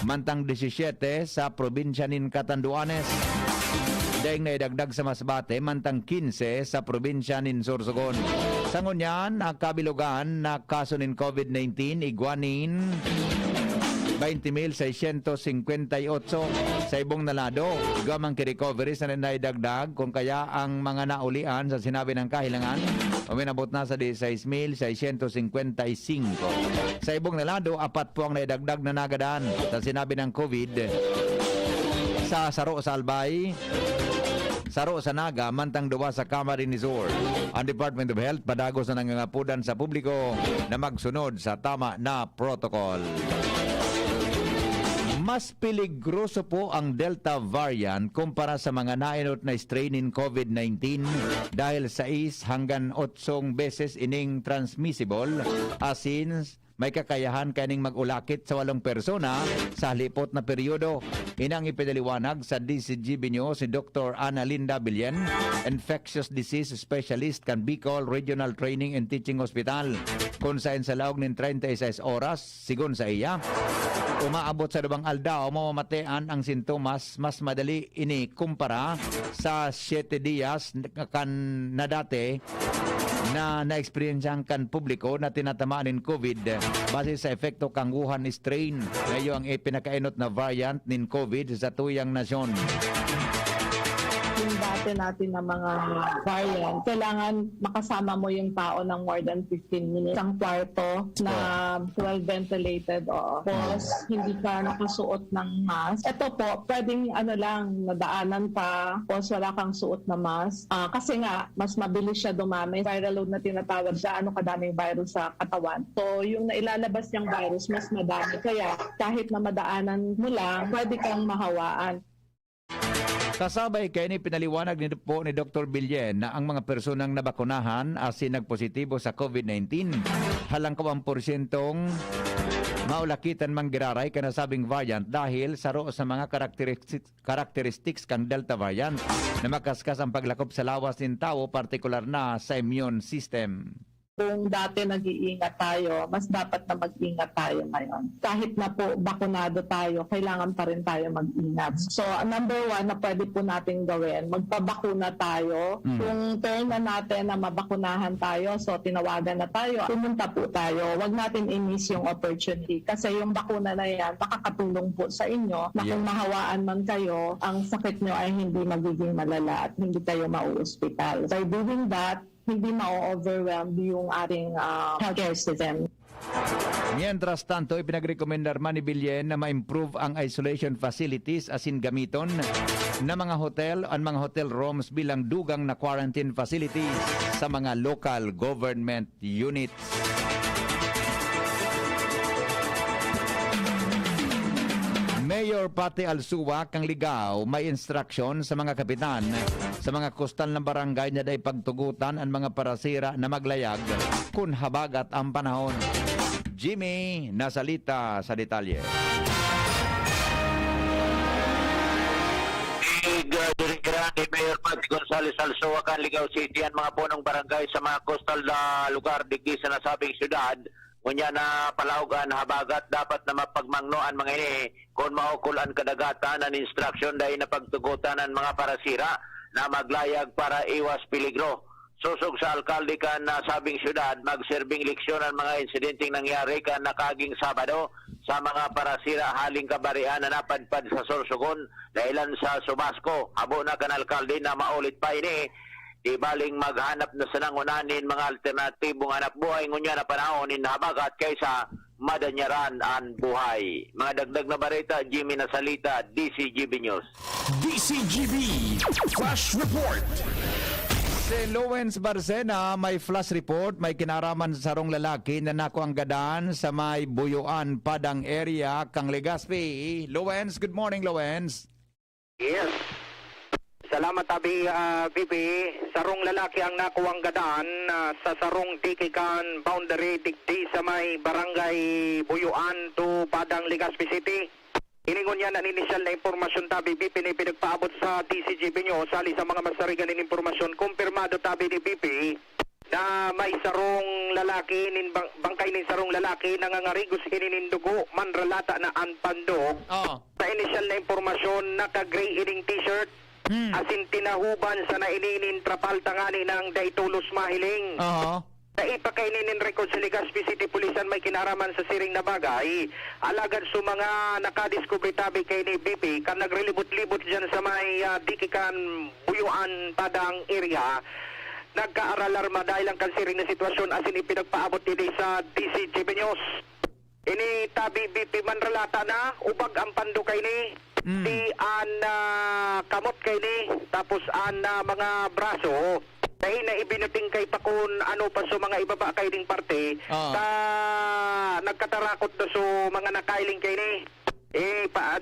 mantang 17 sa probinsya nin Catanduanes. Daing na idagdag sa Masbate, mantang 15 sa probinsya nin Sorsogon. Sa ngunyan, ang kabilugan na kaso nin COVID-19, igwanin 20,658 sa ibong nalado. Gamang ki-recoveries na naidagdag kung kaya ang mga naulian sa sinabi ng kahilangan uminabot na sa 16,655. Sa ibong nalado, 4 po ang naidagdag na nagadaan sa sinabi ng COVID sa Saro sa Albay, Saro sa Naga, mantang 2 sa Camarines Sur. Ang Department of Health padagos na nangangapudan sa publiko na magsunod sa tama na protocol. Mas peligroso po ang Delta variant kumpara sa mga nainot na strain in COVID-19 dahil 6 hanggang 8 beses ining transmissible, asin may kakayahan kaning mag-ulakit sa 8 persona sa halipot na peryodo. Inang ipinaliwanag sa DCGB News si Dr. Ana Linda Billen, infectious disease specialist kan Bicol Regional Training and Teaching Hospital. Kung saan sa laog ng 36 oras, sigon sa iya, umaabot sa 2 aldaw, mamamatean ang sintomas mas madali ini kumpara sa 7 días kan na dati na na-experiencean kan publiko na tinatamaan ng COVID base sa efekto kang Wuhan strain. Ngayon ang ipinakainot na variant ng COVID sa tuyang nasyon. Yung dati natin na mga variant, kailangan makasama mo yung tao ng more than 15 minutes. Isang kwarto na well ventilated o tapos hindi ka nakasuot ng mask. Ito po, pwedeng nadaanan pa tapos wala kang suot na mask. Kasi nga, mas mabilis siya dumami. Viral load na tinatawag siya, kadaming virus sa katawan. So, yung nailalabas niyang virus, mas madami. Kaya, kahit na madaanan mo lang, pwede kang mahawaan. Kasabay kay ni pinaliwanag ni Dr. Billen na ang mga personang nabakunahan asin nagpositibo sa COVID-19 halang 1% maulakitan manggiraray kanasabing variant dahil saro sa mga characteristics kang Delta variant na makaskas ang paglakop sa lawas ng tao, partikular na sa immune system. Kung dati nag-iingat tayo, mas dapat na mag-ingat tayo ngayon. Kahit na po bakunado tayo, kailangan pa rin tayo mag-ingat. So, number 1 na pwede po natin gawin, magpabakuna tayo. Kung turn na natin na mabakunahan tayo, so tinawagan na tayo, pumunta po tayo. Huwag natin i-miss yung opportunity. Kasi yung bakuna na yan, makakatulong po sa inyo na kung mahawaan man kayo, ang sakit nyo ay hindi magiging malala at hindi kayo mauospital. By doing that, hindi ma-overwhelm yung ating healthcare system. Mientras tanto, ipinagrekomendar man ni Billen na ma-improve ang isolation facilities asin gamiton na mga hotel at mga hotel rooms bilang dugang na quarantine facilities sa mga local government units. Mayor Pati Alsuwa kang ligaw may instruction sa mga kapitan sa mga kustal ng barangay na day pagtugutan ang mga parasira na maglayag kung habagat ang panahon. Jimmy nasalita sa detalye. Ni Mayor Pati Gonzales Alsuwa kan Ligaw City ang mga punong barangay sa mga coastal na lugar digdi sa nasabing syudad. Kunya na palaugan habagat dapat na mapagmangnoan mga ini kung maukulan kadagatan ang instruction dahil na pagtugutan ang mga parasira na maglayag para iwas peligro. Susog sa alkalde kan na sabing syudad, magserbing leksyon ang mga insidenteng nangyari kan nakaging Sabado sa mga parasira haling kabarian na napadpad sa Sorsogon dahilan sa Sumasco. Abo na kan alkalde na maulit pa ini di baling maghanap na sa nangunanin mga alternatibong hanap buhay ngunya na panahon habagat kaysa madanyaran ang buhay. Mga dagdag na barita, Jimmy Nasalita, DCGB News. DCGB Flash Report. Si Lowens Barcena may flash report, may kinaraman sa sarong lalaki na nakuanggadan sa may Buyuan, Padang area, kang Legazpi. Lowens, good morning, Lowens. Yes. Salamat tabi BP. Sarong lalaki ang nakuwanggadan sa sarong Tikikan boundary digdi sa may barangay Buyuan to Padang Legazpi City. Iningon niya na initial na impormasyon tabi BP ni pinagpaabot sa DCGB nyo sali sa mga masarigan ng impormasyon. Kumpirmado tabi ni BP na may sarong lalaki, bangkay ni sarong lalaki nangangarigos ininindugo manralata na anpandog. Sa initial na impormasyon, naka-gray ining t-shirt, asin tinahuban sa naininin trapaltangani ng Daitulos Mahiling. Sa ipakaininin record sa Legazpi City Pulisan may kinaraman sa siring na bagay, alagad sa mga nakadiskubre tabi kay ni BP kan nagrelibot-libot dyan sa may Dikikan Buyuan Padang area. Nagka-aralarma dahil ang kansiring na sitwasyon asin ipinagpaabot din sa DCGB News. Ini tabi BP manralata na ubag ang pando kay ni di an kamot kay ni tapos an mga braso dahil na ibinuting kay pakun ano pa so mga ibaba kay ding parte ta nagkatarakot na so mga nakailing kay ni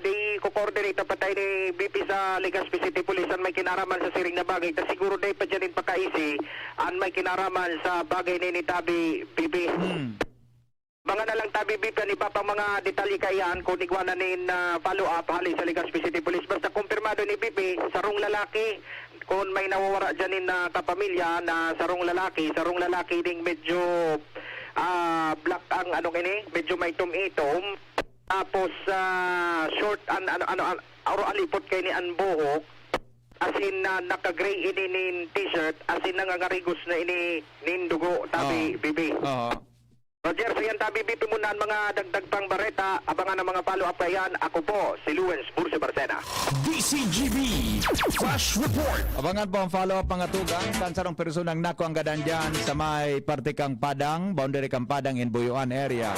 di ko coordinate pa tayo ni BP sa Legazpi City Pulisan may kinaraman sa siring na bagay ta siguro day pa dyan pakaisi an may kinaraman sa bagay ni tabi BP. Mga na lang tabi BP ni papa mga detalye kayan kung igwanan nin follow up hali sa Legazpi City Police basta kumpirmado ni BP sarong lalaki kung may nawawara dyan na kapamilya na sarong lalaki ding medyo black ang anong ini medyo may tumitom tapos short aro alipot kay ni anbuhok asin naka-gray ini nin t-shirt asin nangangarigos na ini nindugo tabi BP. Roger, so yan tabi BP muna ang mga dagdag pang bareta. Abangan ang mga follow-up na yan. Ako po, si Lowens Barcena. DCGB Flash Report. Abangan po ang follow-up mga tugang. Saan sarong personang nakuanggadan dyan sa may parte kang Padang, boundary kang Padang in Buyuan area.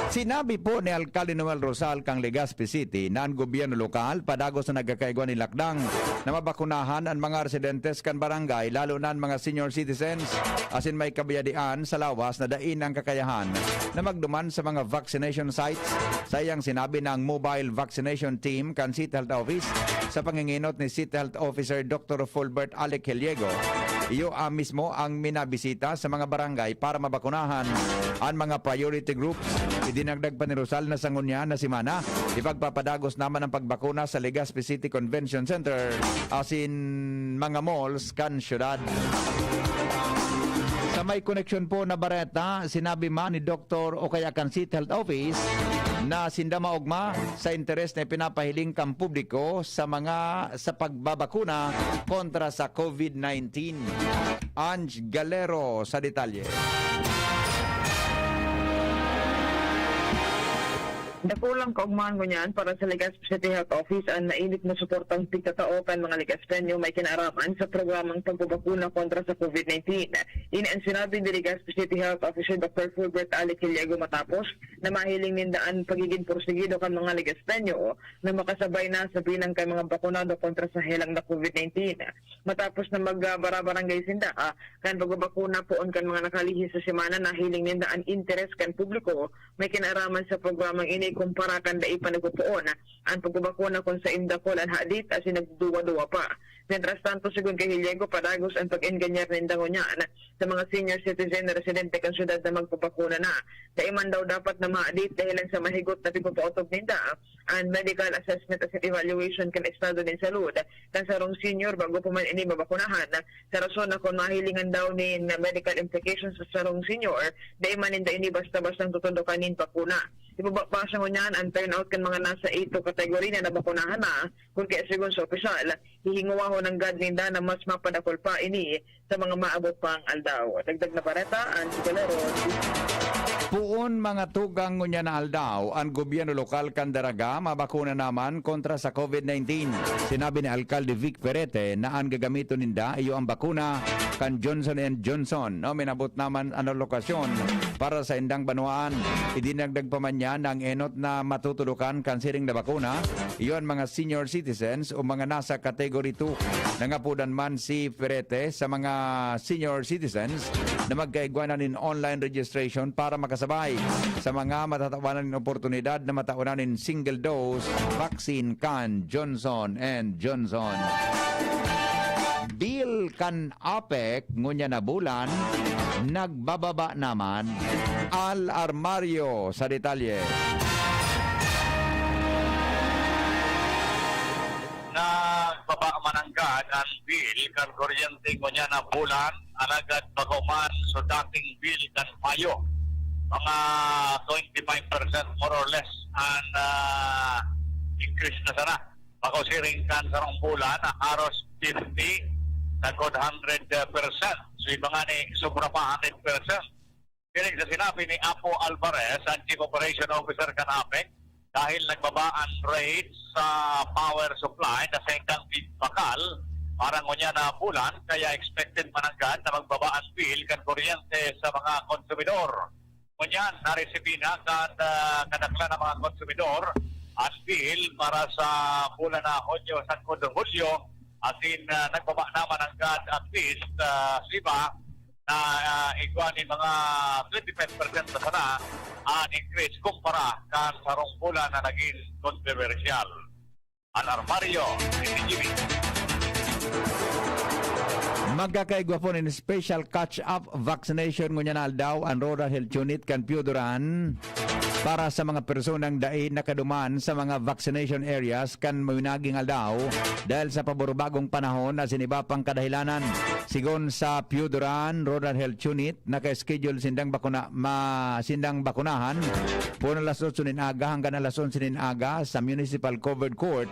Sinabi po ni Alcalde Noel Rosal kang Legazpi City na ang gobyerno lokal padagos na nagkakaigwa ni lakdang na mabakunahan ang mga residentes kan barangay lalo na ang mga senior citizens asin may kabayadian sa lawas na dain ang kakayahan na magduman sa mga vaccination sites. Sayang sinabi ng mobile vaccination team kan City Health Office sa panginginot ni City Health Officer Dr. Fulbert Alec Heliego. Iyo mismo ang minabisita sa mga barangay para mabakunahan ang mga priority groups. Idinagdag pa ni Rosal na sa ngunya na simana, ipagpapadagos naman ang pagbakuna sa Legazpi City Convention Center asin mga malls kan syudad. Sa may koneksyon po na bareta, sinabi man ni Dr. o kaya kan City Health Office na sindamaogma sa interes na pinapahiling kang publiko sa pagbabakuna kontra sa COVID-19. Ange Galero sa detalye. Dakulang kaugmahan ko niyan para sa Legazpi City Health Office ang nainit na suportang tigtatao kan mga Legazpenyo may kinaraman sa programang pagbabakuna kontra sa COVID-19. Ini ang sinabi ni Legazpi City Health Officer Dr. Fulbert Alec Heliego matapos na mahiling nindaan pagiging porsigido kan mga Legazpenyo na makasabay na sa pinang kay mga bakunado kontra sa helang na COVID-19. Matapos na magbarabarangay sinda kan pagbabakuna poon kan mga nakalihi sa semana na hiling nindaan interes kan publiko may kinaraman sa programang ini kumpara kan dai panagpuon ang pagbabakuna kung sa indakol ang hadit as nagduwa-duwa pa. Mientras tanto, sigun kay Heliego, padagos ang pag-enganyar nindango niyan sa mga senior citizen na residente kan syudad na magpapakuna na. Daiman daw dapat na maadit dahilan sa mahigot na pagpapautog ninda ang medical assessment at evaluation kan estado din salud kan sarong senior bago pa man ini mabakunahan sa rason na kung mahilingan daw ni medical implications sa sarong senior daiman ninda ini basta-bastang tutundukan nin pakuna. Ipabasa mo niyan ang turnout kan mga nasa 8 kategory na nabakunahan na kung kaya sigun sa opisyal hihinguwa ho ng gadninda na mas mapadakol pa ini sa mga maabot pang aldaw. Dagdag na pareta ang Sigolero. Puon mga tugang ngunya na aldaw ang gobyerno lokal kan Daraga mabakuna naman kontra sa COVID-19. Sinabi ni Alcalde Vic Perete na ang gagamito ninda iyo ang bakuna kan Johnson & Johnson. No, minabot naman ang lokasyon para sa indang banwaan. Idinagdag pa man yan ang enot na matutulukan kan siring na bakuna. Iyon mga senior citizens o mga nasa category 2. Nangapudan man si Ferete sa mga senior citizens na magkaigwanan in online registration para makasabay sa mga matatawanan ng oportunidad na mataunan in single dose vaccine kan Johnson & Johnson. Bill kan APEC ngunya na bulan, nagbababa naman al armaryo sa detalye. Nagbaba mananggad ang bill kan kuryente ngunya na bulan, anagad baguman so dating bill kan Mayo. Mga 25% more or less ang increase na sana. Pakusiring kan sarong bulan, haros 50 nagod 100%. So iba nga ni sobra pa 100%. Kinig sa sinabi ni Apo Alvarez, ang Chief Operation Officer kan APEC, dahil nagbaba ang rate sa power supply na sa ikang bakal, parang ngunya na bulan, kaya expected mananggad na magbaba ang bill kan kuryente sa mga konsumidor. Ngunyan, naresipin na kadakla ng mga konsumidor ang bill para sa bulan na Hunyo sa Hulyo, atin nagbaba naman ang gas at least siba na igwanin mga 25% na sana ang increase kumpara kan sarong bulan na naging kontrobersyal. Alarmario, CCTV. Magkakaigwa po ng special catch-up vaccination ngunyan aldaw ang Rural Health Unit kan Piudoran para sa mga personang daig nakaduman sa mga vaccination areas kan mawinaging aldaw dahil sa paborbagong panahon na siniba pang kadahilanan. Sigon sa Piudoran Rural Health Unit, naka-schedule sindang bakunahan puno alas 8 aga hanggang alas 11 aga sa Municipal Covered Court,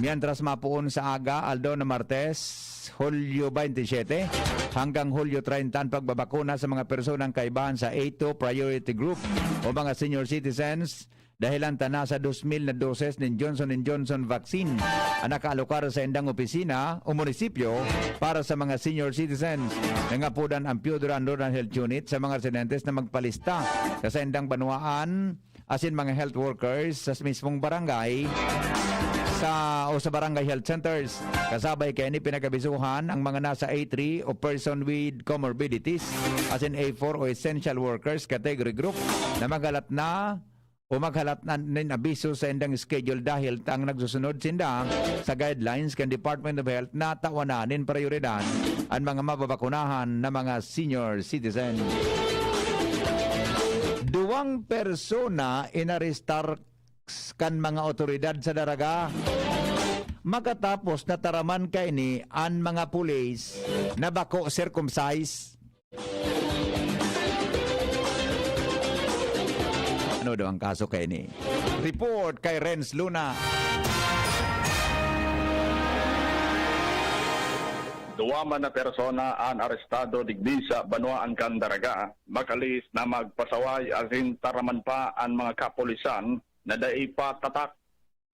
mientras mapuon sa aga aldaw na Martes Hulyo 27 hanggang Hulyo 30 ang pagbabakuna sa mga personang kaibahan sa A2 Priority Group o mga senior citizens dahilan tana sa 2,000 na doses ng Johnson & Johnson vaccine ang nakaalokar sa indang opisina o munisipyo para sa mga senior citizens. Nangapudan ang Piudoran Rural Health Unit sa mga residentes na magpalista sa indang banwaan asin mga health workers sa mismong barangay sa barangay health centers. Kasabay kaya ni pinagabisuhan ang mga nasa A3 o person with comorbidities as in A4 o essential workers category group na maghalat na ng abiso sa indang schedule dahil ang nagsusunod sinda sa guidelines kan Department of Health na tawananin prioridad ang mga mababakunahan na mga senior citizen. 2 persona inarestar kan mga otoridad sa Daraga makatapos na taraman kay ni ang mga pulis na bako circumcise. Ano daw ang kaso kay ni? Report kay Renz Luna. Duwa man na persona ang arestado digdi sa Banwaan kan Daraga, makalis na magpasaway asin taraman pa ang mga kapulisan na daipa tatak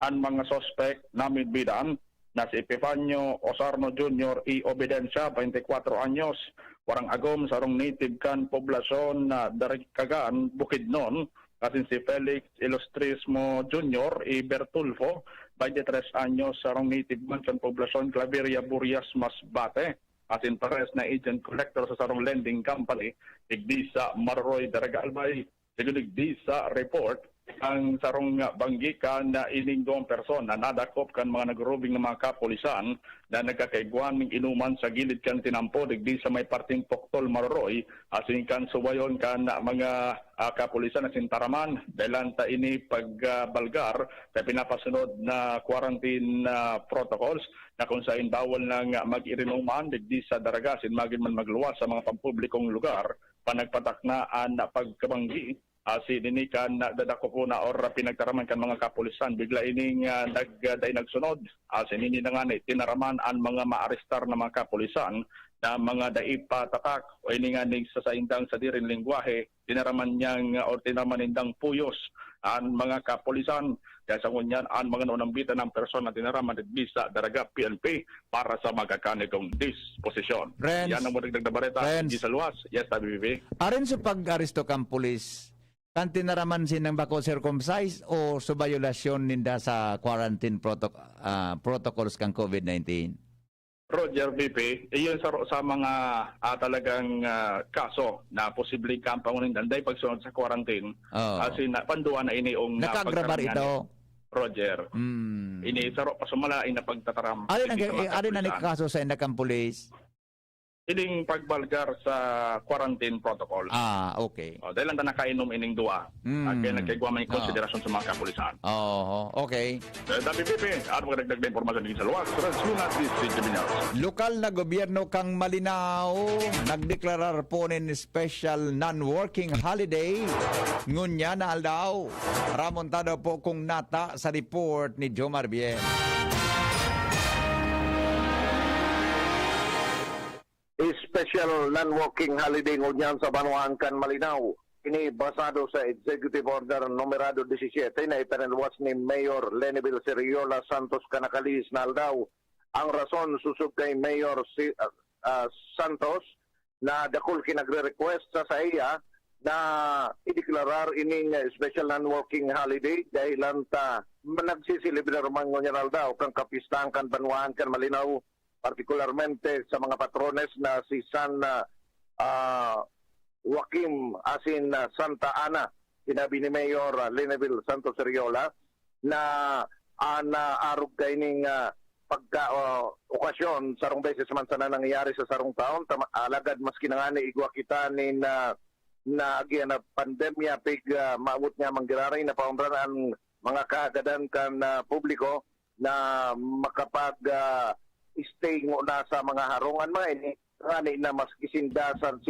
ang mga sospek na midbidan na si Epifanio Osarno Jr. i Obedensya, 24 anyos, warang agom sarong native kan poblasyon na Darikagan, Bukidnon, asin si Felix Ilustrismo Jr. i Bertulfo, 23 anyos, sarong native man kan poblasyon Claveria, Burias, Masbate, asin pares na agent collector sa sarong lending company, igdi sa Marroy, Daraga Albay, sigurigdi sa report, ang sarong banggikan na ining 2 persona nadakop kan mga nagrubing ng mga kapulisan na nagkakaiguan ng inuman sa gilid kan tinampo digdi sa may parting Poktol Maroroy asin kan suwayon kan mga kapulisan na sintaraman dahil ta ini pagbalgar na pinapasunod na quarantine protocols na kung saan bawal nang mag-irinuman digdi sa Daraga asin magin man magluwas sa mga pampublikong lugar panagpatak na ang pagkabanggi. Sininikan na dadako po na or pinagtaraman kan mga kapulisan bigla ining nagsunod sinini na nga tinaraman ang mga maarestar na mga kapulisan na mga daipa tatak o ini nga ning sasaindang sa dirin lingwahe tinaraman niyang o tinaraman indang puyos ang mga kapulisan Kaya sa ngunyan, ang mga nunambitan ng persona tinaraman at bisa daraga PNP para sa magkakanitong disposisyon. Friends. Yan ang murigdag na bareta. Friends. Di sa luwas. Yes, WBB. Arin sa pag-aristo kang pulis, kan tinaraman sinang bako circumcise o sa violasyon ninda sa quarantine protocols kang COVID-19? Roger VP, iyon sa mga talagang kaso na posibleng kampangunin danday pagsunod sa quarantine. Kasi panduan na iniong Nakagrabar ito. Roger. Ini saro pasumala ina pagtataram. Alin na kaso sa indakang pulis? Ining pagbalgar sa quarantine protocol. Okay. Dahil lang na nakainom ining dua. Kaya nagkagawa may konsiderasyon sa mga kapulisan. Okay. WPP, ano mga dagdag na impormasyon din sa luwas? Translunat di si Jiminas. Lokal na gobyerno kang Malinao nagdeklarar po nin special non-working holiday. Ngunya na aldaw. Ramontado po kung nata sa report ni Jomar Bien. Special non-working holiday ngunyan sa Banuan kan Malinaw. Ini basado sa Executive Order numerado 17 na ipinalwas ni Mayor Leneville Seriola Santos Canakalis na aldaw. Ang rason susub kay Mayor Santos na dakol kinagre-request sa iya na ideklarar ining special non-working holiday dahil lanta nagsisilibrar man ngunyan aldaw kang kapistahan kan Banuan kan Malinaw, partikularmente sa mga patrones na si San Joaquim asin Santa Ana. Sinabi ni Mayor Leneville Santos Seriola na arog kay ning okasyon sarong beses man sana nangyayari sa sarong taon alagad maski na nga ni igwa kita ni na agyan na pandemya pig maabot nga manggiraray na paumbraan mga kaagadan kan publiko na makapag stay na sa mga harungan mga ini ngani na mas kisindasan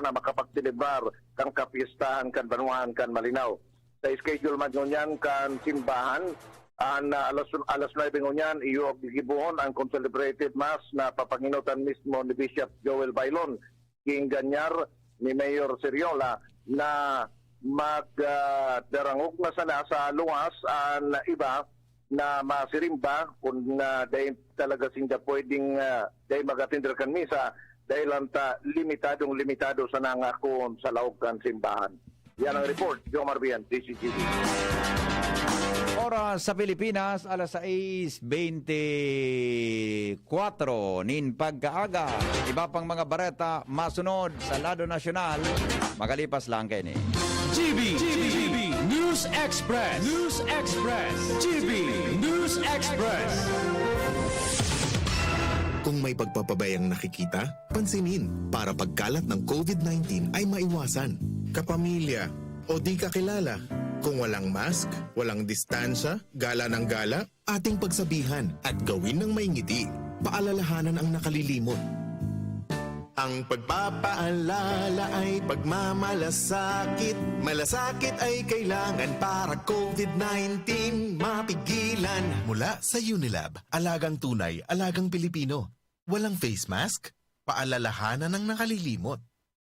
na makapagsilibrar kang kapistahan kan Banuan kan Malinaw. Sa schedule man ngunyan kan simbahan alas 9 ngunyan iyo gigibuhon ang celebrated mass na papanginutan mismo ni Bishop Joel Bailon king ganyar ni Mayor Seriola na magdarangog na sana sa luwas ang iba na masirimba kung dahil talaga sinda pwedeng dahil mag-attender kan misa dahil anta limitado sa nangako sa laog kan simbahan. Yan ang report, Jomar Bien, DCGB. Oras sa Pilipinas, alas 6:24 nin pagkaaga. Iba pang mga bareta masunod sa lado nasyonal. Makalipas lang kayo ni. GB News Express. GB News Express. Kung may pagpapabayang nakikita, pansinin para pagkalat ng COVID-19 ay maiwasan. Kapamilya o di kakilala. Kung walang mask, walang distansya, gala ng gala, ating pagsabihan at gawin ng may ngiti. Paalalahanan ang nakalilimot. Ang pagpapaalala ay pagmamalasakit. Malasakit ay kailangan para COVID-19 mapigilan. Mula sa Unilab, alagang tunay, alagang Pilipino. Walang face mask, paalalahanan ng nakalilimot.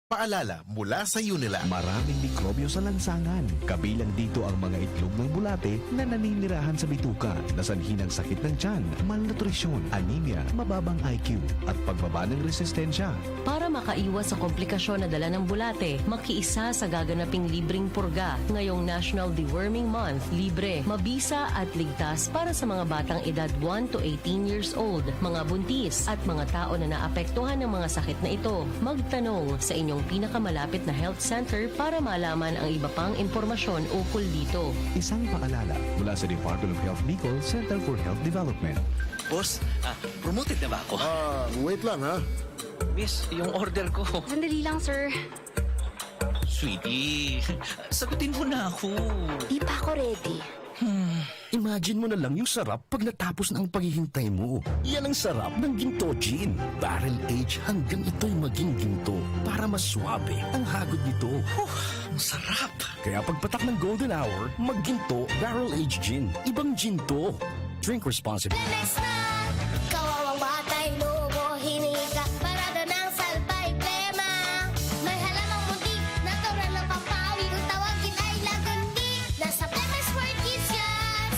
Paalala mula sa Unilab. Maraming mikrobyo sa lansangan. Kabilang dito ang mga itlog ng bulate na naninirahan sa bituka, nasanhi ng sakit ng tiyan, malnutrisyon, anemia, mababang IQ, at pagbaba ng resistensya. Para makaiwas sa komplikasyon na dala ng bulate, makiisa sa gaganaping libreng purga. Ngayong National Deworming Month, libre, mabisa at ligtas para sa mga batang edad 1 to 18 years old, mga buntis, at mga tao na naapektuhan ng mga sakit na ito. Magtanong sa inyong pinakamalapit na health center para malaman ang iba pang impormasyon ukol dito. Isang paalala mula sa Department of Health Bicol Center for Health Development. Boss, promoted na ba ako? Wait lang ha. Miss, yung order ko. Sandali lang, sir. Sweetie, sagutin mo na ako. Di pa ako ready. Imagine mo na lang yung sarap pag natapos na ang paghihintay mo. Yan ang sarap ng Ginto Gin. Barrel age hanggang ito'y maging ginto para mas swabe ang hagod nito. Ang sarap. Kaya pagpatak ng golden hour, magginto Barrel Age Gin. Ibang ginto. Drink responsibly. Kawawang batay, lubo, hinika, parada ng salbay, plema. May halamang muntik, natural ng pampawi, kung tawagin ay lagandi. Nasa Plema's World Kids yan.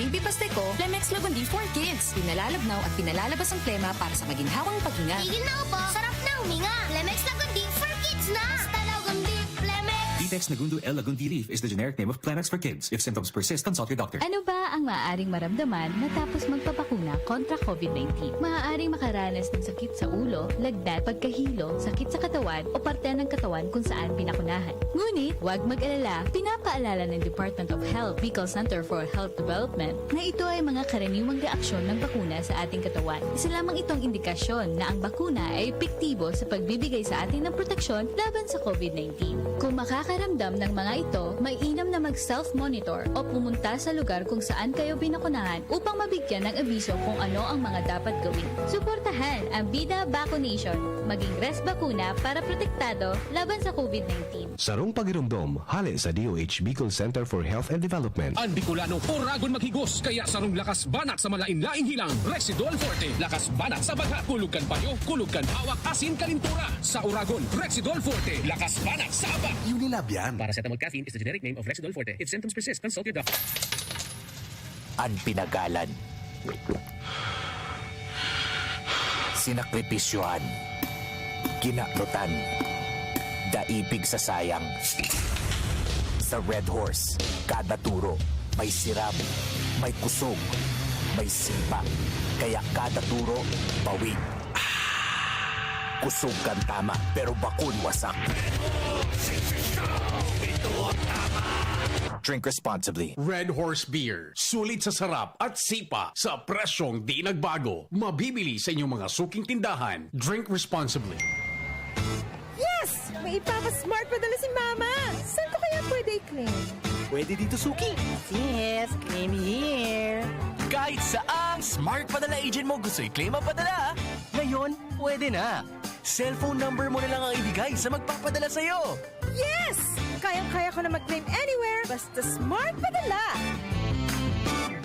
Baby Pasteco, Flemex Lagundi for Kids. Pinalalabnaw at pinalalabas ang plema para sa maginhawang paghinga. Tigil na po, sarap na huminga. Flemex Lagundi for Kids na! Basta Lagundi, Flemex! Pitex Nagundo L. Lagundi Leaf is the generic name of Flemex for kids. If symptoms persist, consult your doctor. Ano ba ang maaaring maramdaman matapos magpapakuna kontra COVID-19? Maaaring makaranas ng sakit sa ulo, lagnat, pagkahilo, sakit sa katawan o parte ng katawan kung saan pinakunahan. Ngunit, huwag mag-alala, pinapaalala ng Department of Health, Bicol Center for Health Development, na ito ay mga karaniwang reaksyon ng bakuna sa ating katawan. Isa lamang itong indikasyon na ang bakuna ay epektibo sa pagbibigay sa atin ng proteksyon laban sa COVID-19. Kung makakaramdam ng mga ito, mainam na mag-self-monitor o pumunta sa lugar kung saan kayo binakunahan upang mabigyan ng abiso kung ano ang mga dapat gawin. Suportahan ang Bida Vaccination. Maging rest bakuna para protektado laban sa COVID-19. Sarong pagirumdom, hali sa DOH Bicol Center for Health and Development. Ang Bicolano, oragon maghigos, kaya sarong lakas banat sa malain-laing hilang. Rexidol Forte, lakas banat sa baga, kulugan payo, kulugan hawak, asin kalintura. Sa oragon, Rexidol Forte, lakas banat sa aba. Unilab yan. Paracetamol caffeine is the generic name of Rexidol Forte. If symptoms persist, consult your doctor. Ang pinagalan. Sinakripisyohan. Ginaklutan. Daipig sa sayang. Sa Red Horse, kada turo, may siram, may kusog, may sipa. Kaya kada turo, bawid. Kusog kan tama, pero bakun wasak. Drink responsibly. Red Horse Beer. Sulit sa sarap at sipa sa presyong di nagbago. Mabibili sa inyong mga suking tindahan. Drink responsibly. Yes! May ipapa-smart padala si Mama! Saan ko kaya pwede i-claim? Pwede dito, Suki. Yes, claim here. Kahit saang smart padala agent mo gusto i-claim ang padala, ngayon, pwede na. Cellphone number mo na lang ang ibigay sa magpapadala sa'yo. Yes! Kayang-kaya ko na mag-claim anywhere, basta smart padala.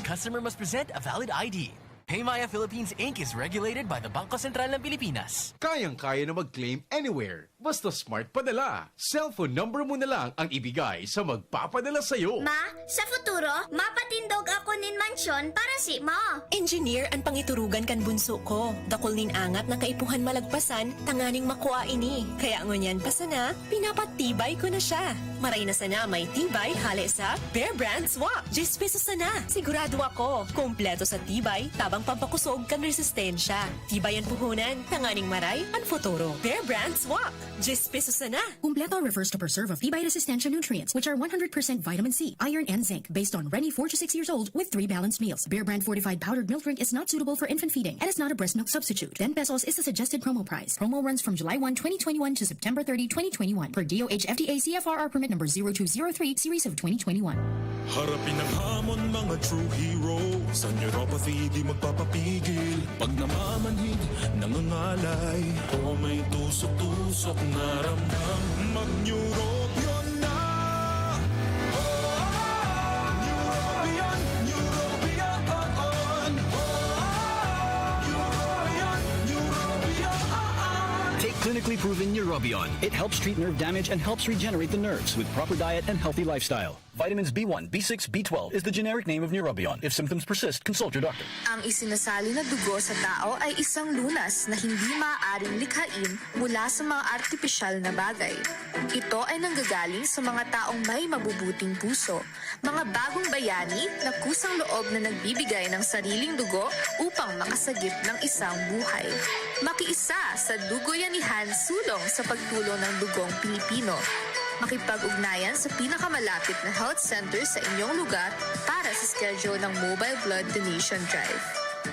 Customer must present a valid ID. Paymaya Philippines Inc. is regulated by the Bangko Sentral ng Pilipinas. Kayang-kaya na mag-claim anywhere. Basta smart padala. Cellphone number mo na lang ang ibigay sa magpapadala sa'yo. Ma, sa futuro, mapatindog ako nin mansyon para si Ma. Engineer ang pangiturugan kan bunso ko. Dakol nin angat na kaipuhan malagpasan, tanganing makuha ini. Kaya ngunyan pa sana, pinapatibay ko na siya. Maray na sana may tibay hali sa Bear Brand Swak. 10 pesos sana. Sigurado ako, kompleto sa tibay, tabang pampakusog kan resistensya. Tibay ang puhunan, tanganing maray, ang futuro. Bear Brand Swak. 10 pesos sana. Kumpleto refers to preserve of tibay resistensya nutrients, which are 100% vitamin C, iron, and zinc, based on Rennie 4 to 6 years old with 3 balanced meals. Bear Brand fortified powdered milk drink is not suitable for infant feeding and is not a breast milk substitute. 10 pesos is the suggested promo price. Promo runs from July 1, 2021 to September 30, 2021 per DOH FDA CFRR permit number 0203 series of 2021. Harapin ang hamon mga true hero. Sa neuropathy di magpapapigil. Pag namamanhid, nangangalay, o may tusok-tusok na ramdam, mag-Neurobion na. Neurobion, Neurobion on. Neurobion, Neurobion. Take clinically proven Neurobion. It helps treat nerve damage and helps regenerate the nerves with proper diet and healthy lifestyle. Vitamins B1, B6, B12 is the generic name of Neurobion. If symptoms persist, consult your doctor. Ang isinasali na dugo sa tao ay isang lunas na hindi maaaring likhain mula sa mga artipisyal na bagay. Ito ay nanggagaling sa mga taong may mabubuting puso, mga bagong bayani na kusang loob na nagbibigay ng sariling dugo upang makasagip ng isang buhay. Makiisa sa Dugoyanihan sulong sa pagtulong ng dugong Pilipino. Makipag-ugnayan sa pinakamalapit na health center sa inyong lugar para sa schedule ng Mobile Blood Donation Drive.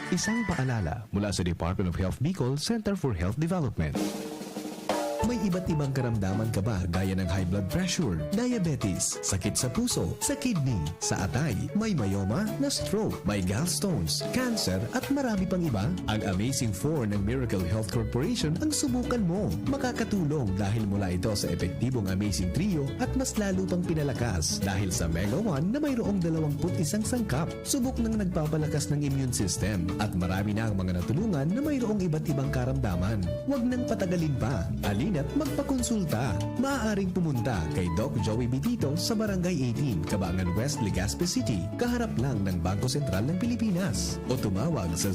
Isang paalala mula sa Department of Health Bicol Center for Health Development. May iba't ibang karamdaman ka ba gaya ng high blood pressure, diabetes, sakit sa puso, sa kidney, sa atay, may myoma, na stroke, may gallstones, cancer at marami pang iba? Ang Amazing 4 ng Miracle Health Corporation ang subukan mo. Makakatulong dahil mula ito sa epektibong Amazing Trio at mas lalo pang pinalakas dahil sa Mega 1 na mayroong 21 sangkap. Subok ng nagpapalakas ng immune system at marami na ang mga natulungan na mayroong iba't ibang karamdaman. Huwag nang patagalin pa. Alin at magpakonsulta. Maaaring pumunta kay Doc Joey Bitito sa Barangay 18, Cabangan West, Legazpi City, kaharap lang ng Bangko Sentral ng Pilipinas. O tumawag sa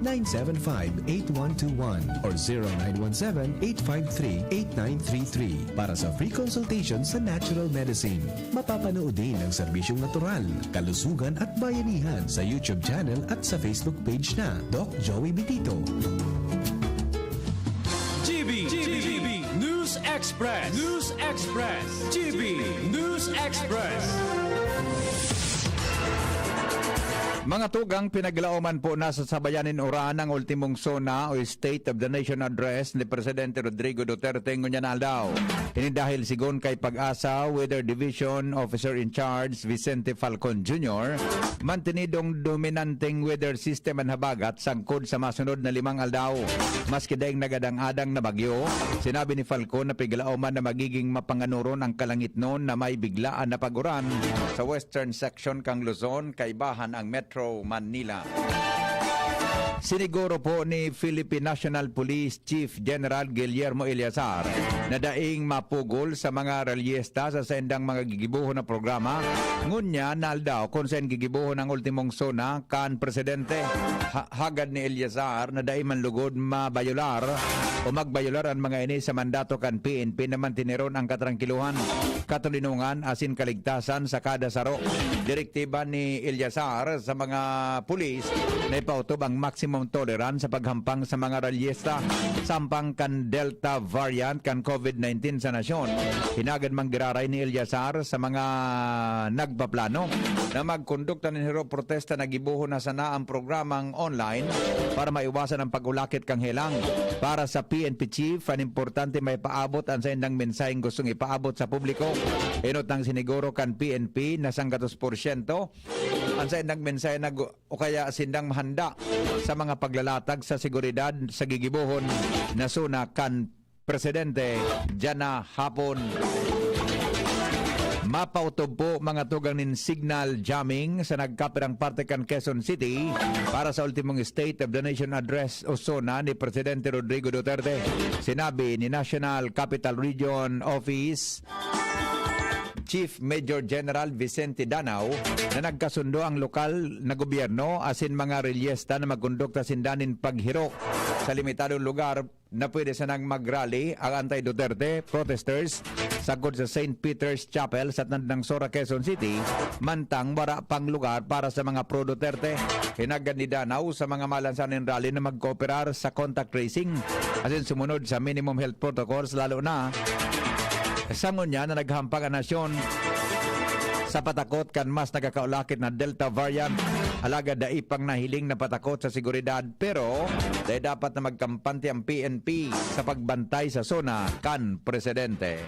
0998-975-8121 or 0917-853-8933 para sa free consultation sa natural medicine. Mapapanood din ang serbisyong natural, kalusugan at bayanihan sa YouTube channel at sa Facebook page na Doc Joey Bitito. GB News Express. GB News Express. Mga tugang, pinaglauman po na sa Sabayanin Oran ang ultimong sona o State of the Nation Address ni Presidente Rodrigo Duterte ngunyan aldaw. Ini dahil sigon kay Pag-asa Weather Division Officer in Charge Vicente Falcon Jr. mantinidong dominanteng weather system ang habagat sangkod sa masunod na 5 aldaw. Maski daing nagadang-adang na bagyo, sinabi ni Falcon na piglauman na magiging mapanganuron ang kalangit noon na may biglaan na paguran sa western section kang Luzon, kaibahan ang Metro Manila. Siniguro po ni Philippine National Police Chief General Guillermo Eleazar na daing mapugol sa mga relyesta sa sendang mga gigibuhon na programa. Ngunya naldaw kung saan gigibuhon ang ultimong sona kan presidente. Hagad ni Eleazar na daing manlugod mabayular o magbayular ang mga ini sa mandato kan PNP na mantiniron ang katrangkiluhan, katulinungan asin kaligtasan sa kada saro. Direktiba ni Eleazar sa mga pulis na ipautob ang maximum tolerance sa paghampang sa mga relyesta sampang kan Delta variant kan COVID-19 sa nasyon. Hinagad mang giraray ni Eleazar sa mga nagpaplano na magkondukta ng hero protesta na gibuho na sana ang programang online para maiwasan ang pag-ulakit kang helang. Para sa PNP Chief, ang importante may paabot ang sa indang mensaheng gustong ipaabot sa publiko. Inot ng siniguro kan PNP na 100% ang sa indang mensahe na o kaya sindang mahanda sa mga paglalatag sa seguridad sa gigibuhon na suna kan presidente dyan hapon. Mapautob po mga tugang nin signal jamming sa nagkapirang parte kan Quezon City para sa ultimong State of the Nation Address o SONA ni Presidente Rodrigo Duterte. Sinabi ni National Capital Region Office Chief Major General Vicente Danao na nagkasundo ang lokal na gobyerno asin mga relyesta na magkondukta sindanin paghiro sa limitadong lugar na pwede sanang mag-rally ang anti-Duterte protesters sagod sa St. Peter's Chapel sa Tandang Sora, Quezon City, mantang wala pang lugar para sa mga pro-Duterte. Hinagad ni Danao sa mga malansanin rally na mag-cooperar sa contact tracing asin sumunod sa minimum health protocols, lalo na sangon niya na naghampang ang nasyon sa patakot kan mas nagakaulakit na Delta variant. Alaga daipang nahiling na patakot sa seguridad, pero dahil dapat na magkampante ang PNP sa pagbantay sa sona kan presidente.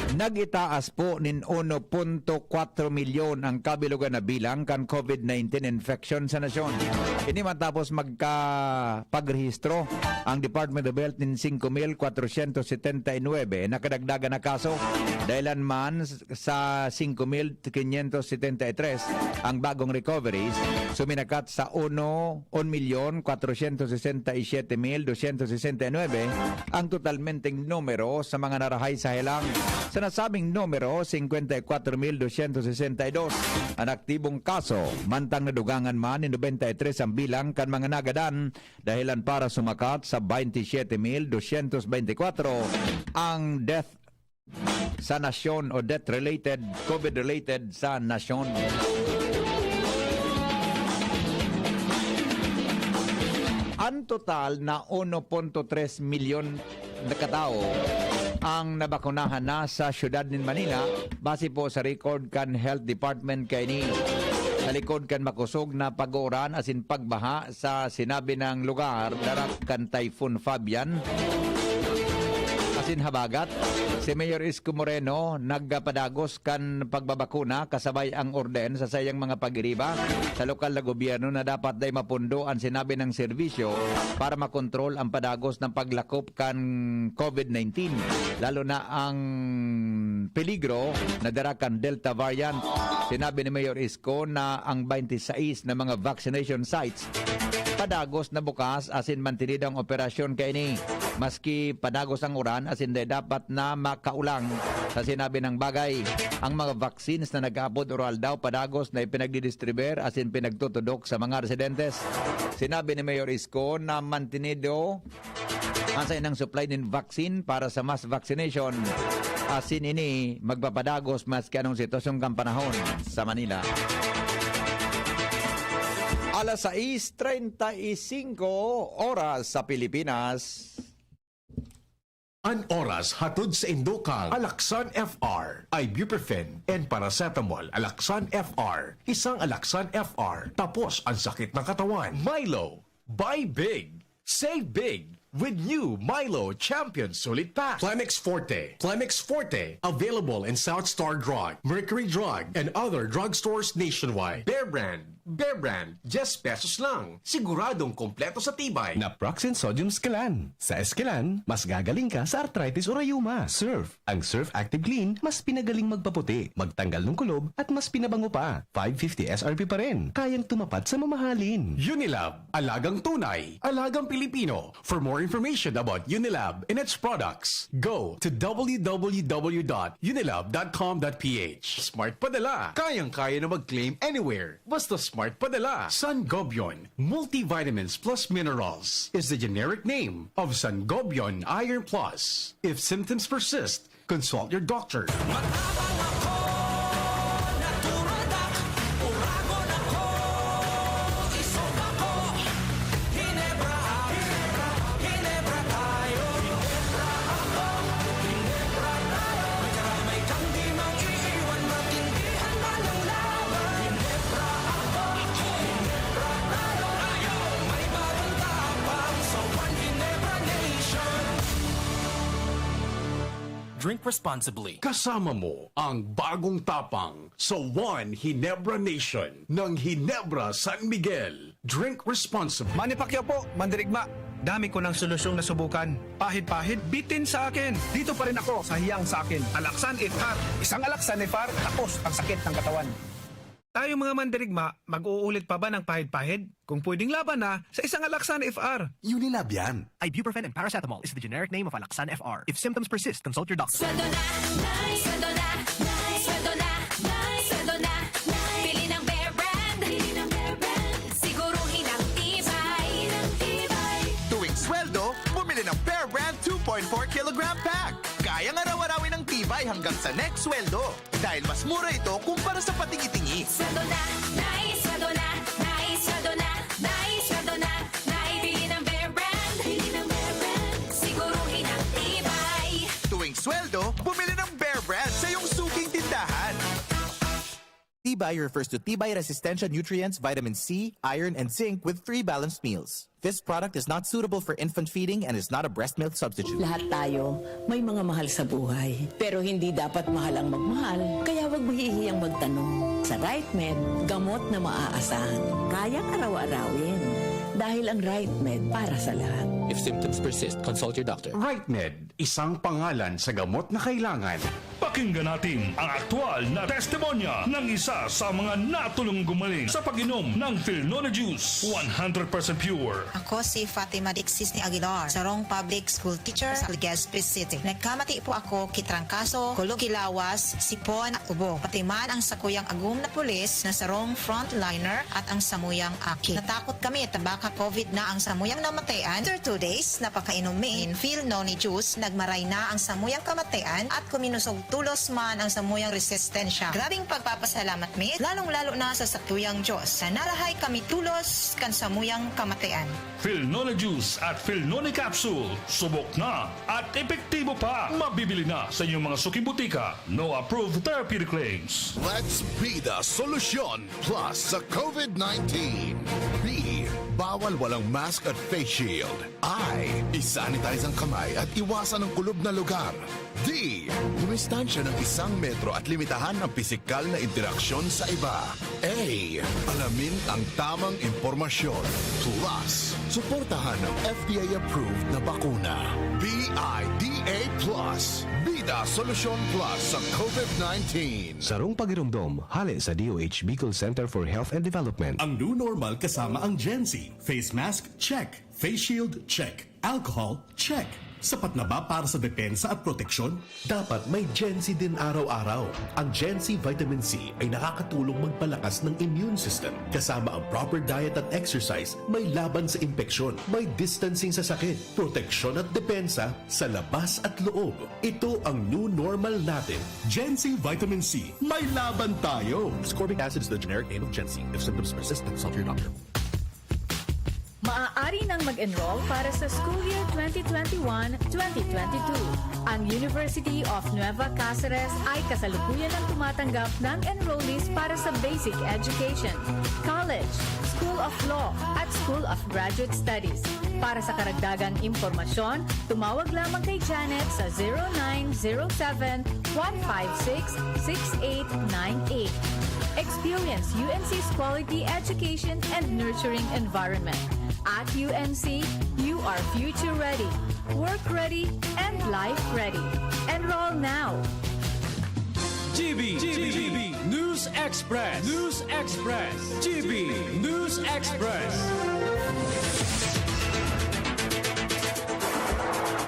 Nagitaas po nin 1.4 milyon ang kabilugan na bilang kan COVID-19 infection sa nasyon. Ini matapos magkapagrehistro ang Department of Health nin 5,479 na kadagdagan na kaso. Dahilan man sa 5,573 ang bagong recoveries, suminakat sa 1,467,269 ang totalmenteng numero sa mga narahay sa helang. Sa nasabing numero, 54,262 ang aktibong kaso, mantang nadugangan man ni 93 ang bilang kan mga nagadan, dahilan para sumakat sa 27,224 ang death sa nasyon o death-related, COVID-related sa nasyon. Ang total na 1.3 milyon na katao ang nabakunahan na sa syudad ng Manila base po sa record kan Health Department kaini. Sa likod kan makusog na pag-uran asin pagbaha sa sinabi ng lugar darat kan Typhoon Fabian asin habagat. Si Mayor Isko Moreno nagpadagos kan pagbabakuna kasabay ang orden sa sayang mga pagiriba sa lokal na gobyerno na dapat day mapundo ang sinabi ng serbisyo para makontrol ang padagos ng paglakop kan COVID-19, lalo na ang peligro na dara kan Delta variant. Sinabi ni Mayor Isko na ang 26 na mga vaccination sites padagos na bukas asin mantinid ang operasyon kay ni. Maski padagos ang uran asin dapat na makaulang sa sinabi ng bagay. Ang mga vaccines na nag-abot oral daw padagos na ipinagdidistribuer asin pinagtutudok sa mga residentes. Sinabi ni Mayor Isko na mantinido ang ng supply ng vaccine para sa mass vaccination. Asin ini magpapadagos maski anong sitwasyong kampanahon sa Manila. Alas 6:35 oras sa Pilipinas. An oras hatod sa Indokang Alaksan FR, Ibuprofen and Paracetamol. Alaksan FR, isang Alaksan FR. Tapos ang sakit ng katawan. Milo, buy big, save big. With new Milo Champion Solid Pack. Clemix Forte. Clemix Forte. Available in South Star Drug, Mercury Drug, and other drugstores nationwide. Bear Brand. Bear Brand. Just pesos lang. Siguradong kompleto sa tibay. Naproxen Sodium Scalan. Sa Escalan, mas gagaling ka sa arthritis o rayuma. Surf. Ang Surf Active Clean, mas pinagaling magpaputi, magtanggal ng kulob, at mas pinabango pa. 550 SRP pa rin. Kayang tumapat sa mamahalin. Unilab. Alagang tunay. Alagang Pilipino. For more information about Unilab and its products, go to www.unilab.com.ph. Smart Padala. Kayang-kaya na mag-claim anywhere. Basta Smart Padala. Sangobion Multivitamins Plus Minerals is the generic name of Sangobion Iron Plus. If symptoms persist, consult your doctor. Drink responsibly. Kasama mo ang bagong tapang sa One Ginebra Nation ng Ginebra San Miguel. Drink responsibly. Manny Pacquiao po, mandirigma. Dami ko ng solusyong nasubukan. Pahid-pahid, bitin sa akin. Dito pa rin ako sa hiyang sa akin. Alaksan FR. Isang Alaksan FR, tapos ang sakit ng katawan. Tayo mga mandirigma, mag-uulit pa ba ng pahid-pahid? Kung pwedeng laban na sa isang Alaksan FR. Unilab yan. Ibuprofen and paracetamol is the generic name of Alaksan FR. If symptoms persist, consult your doctor. Sweldo na, sweldo na, sweldo na, sweldo na. Pili ng Bear Brand. Siguruhin ang tibay. Tuwing sweldo, bumili ng Bear Brand 2.4 kilogram pack. Kayang araw-arawin ng tibay hanggang sa next sweldo. Dahil mas mura ito kumpara sa patingi-tingi. Sweldo na, sweldo na, sweldo na, sweldo na. Pili ng Bear Brand. Siguruhin ang tibay. Tuwing sweldo, bumili ng Bear Brand sa iyong suking tindahan. Tibay refers to Tibay Resistensya Nutrients, Vitamin C, Iron, and Zinc with 3 balanced meals. This product is not suitable for infant feeding and is not a breast milk substitute. Lahat tayo may mga mahal sa buhay. Pero hindi dapat mahal ang magmahal. Kaya wag mahihiyang magtanong. Sa RightMed, gamot na maaasahan. Kayang araw-arawin. Dahil ang RightMed para sa lahat. If symptoms persist, consult your doctor. RightMed, isang pangalan sa gamot na kailangan. Pakinggan natin ang aktual na testimonya ng isa sa mga natulong gumaling sa pag-inom ng Philnona Juice. 100% pure. Ako si Fatima Dixis ni Aguilar, sarong public school teacher sa Legazpi City. Nagkamati po ako kitrangkaso, kulugilawas, sipon, ubo. Pati man ang sakuyang agum na pulis na sarong frontliner at ang samuyang aki. Natakot kami at baka COVID na ang samuyang namatayan. After 2 days, napakainumin Philnona Juice, nagmaray na ang samuyang kamatayan at kuminusog tulos man ang samuyang resistensya. Grabing pagpapasalamat mi, lalong-lalo na sa sakuyang Diyos. Sa narahay kami tulos kan samuyang kamatayan. Philnona Juice at Philnona Capsule. Subok na at epektibo pa. Mabibili na sa inyong mga suking butika. No approved therapeutic claims. Let's be the solution plus sa COVID-19. B. Bawal walang mask at face shield. I. Isanitize ang kamay at iwasan ang kulob na lugar. D. Dumistansya ng 1 metro at limitahan ang pisikal na interaksyon sa iba. A. Alamin ang tamang impormasyon. Plus, Suportahan ng FDA-approved na bakuna. BIDA Plus. Bida Solusyon Plus sa COVID-19. Sarong pagirumdom, hali sa DOH Bicol Center for Health and Development. Ang new normal kasama ang Gen-Z. Face mask, check. Face shield, check. Alcohol, check. Sapat na ba para sa depensa at proteksyon? Dapat may Gen-Z din araw-araw. Ang Gen-Z Vitamin C ay nakakatulong magpalakas ng immune system. Kasama ang proper diet at exercise, may laban sa infeksyon, may distancing sa sakit, proteksyon at depensa sa labas at loob. Ito ang new normal natin. Gen-Z Vitamin C. May laban tayo! Ascorbic acid is the generic name of Gen-Z. If symptoms persist, consult your doctor. Maaari nang mag-enroll para sa school year 2021-2022. Ang University of Nueva Cáceres ay kasalukuyan ang tumatanggap ng enrollees para sa basic education, college, School of Law, at School of Graduate Studies. Para sa karagdagang impormasyon, tumawag lamang kay Janet sa 0907-156-6898. Experience UNC's quality education and nurturing environment. At UNC, you are future ready, work ready, and life ready. Enroll now. GB News Express. News Express. GB News Express.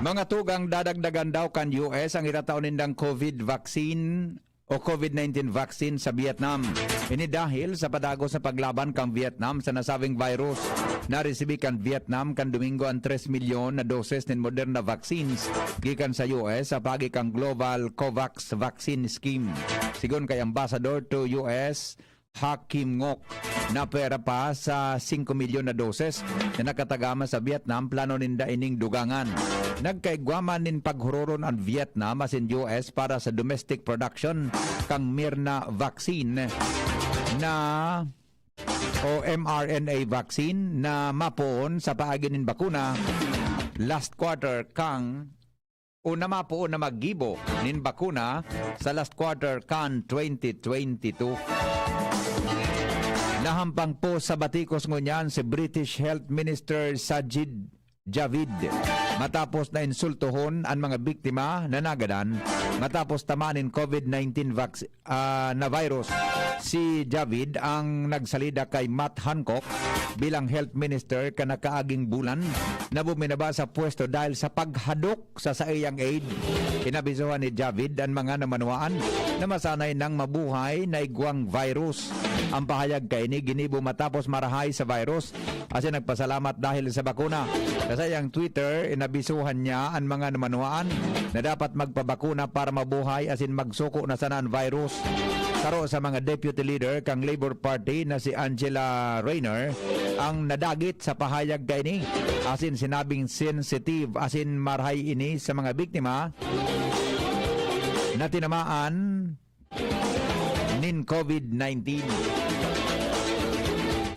Mga tugang dadagdagan daw kan US ang itataon nindang COVID vaccine o COVID-19 vaccine sa Vietnam. Ini dahil sa padagos sa paglaban kang Vietnam sa nasabing virus. Naresibi kan Vietnam kan Domingo ang 3 milyon na doses ng Moderna vaccines gikan sa US sa pagi kang Global COVAX Vaccine Scheme. Sigon kay Ambassador to US Hakim Ngoc, na pera pa sa 5 milyon na doses na nakatagama sa Vietnam, plano ninda ining dugangan. Nagkaigwaman nin paghuroron ang Vietnam as in US para sa domestic production kang Mirna vaccine na o mRNA vaccine na mapoon sa paagi nin bakuna last quarter kang una mapoon na maggibo nin bakuna sa last quarter kan 2022. Nahampang po sa batikos ngunyan si British Health Minister Sajid Javid matapos na insultuhon ang mga biktima na nagadan matapos tamanin COVID-19 na virus. Si Javid ang nagsalida kay Matt Hancock bilang health minister kanakaaging bulan na buminaba sa pwesto dahil sa paghadok sa iyang aid. Inabisuhan ni Javid ang mga namanuaan na masanay ng mabuhay na igwang virus. Ang pahayag kay ni ginibo matapos marahay sa virus kasi nagpasalamat dahil sa bakuna. Sa iyang Twitter, inabisuhan niya ang mga namanuaan na dapat magpabakuna para mabuhay asin magsuko na sana ang virus. Karo sa mga deputy leader kang Labor Party na si Angela Rayner ang nadagit sa pahayag kay ni asin sinabing sensitive asin marhay ini sa mga biktima na tinamaan nin COVID-19.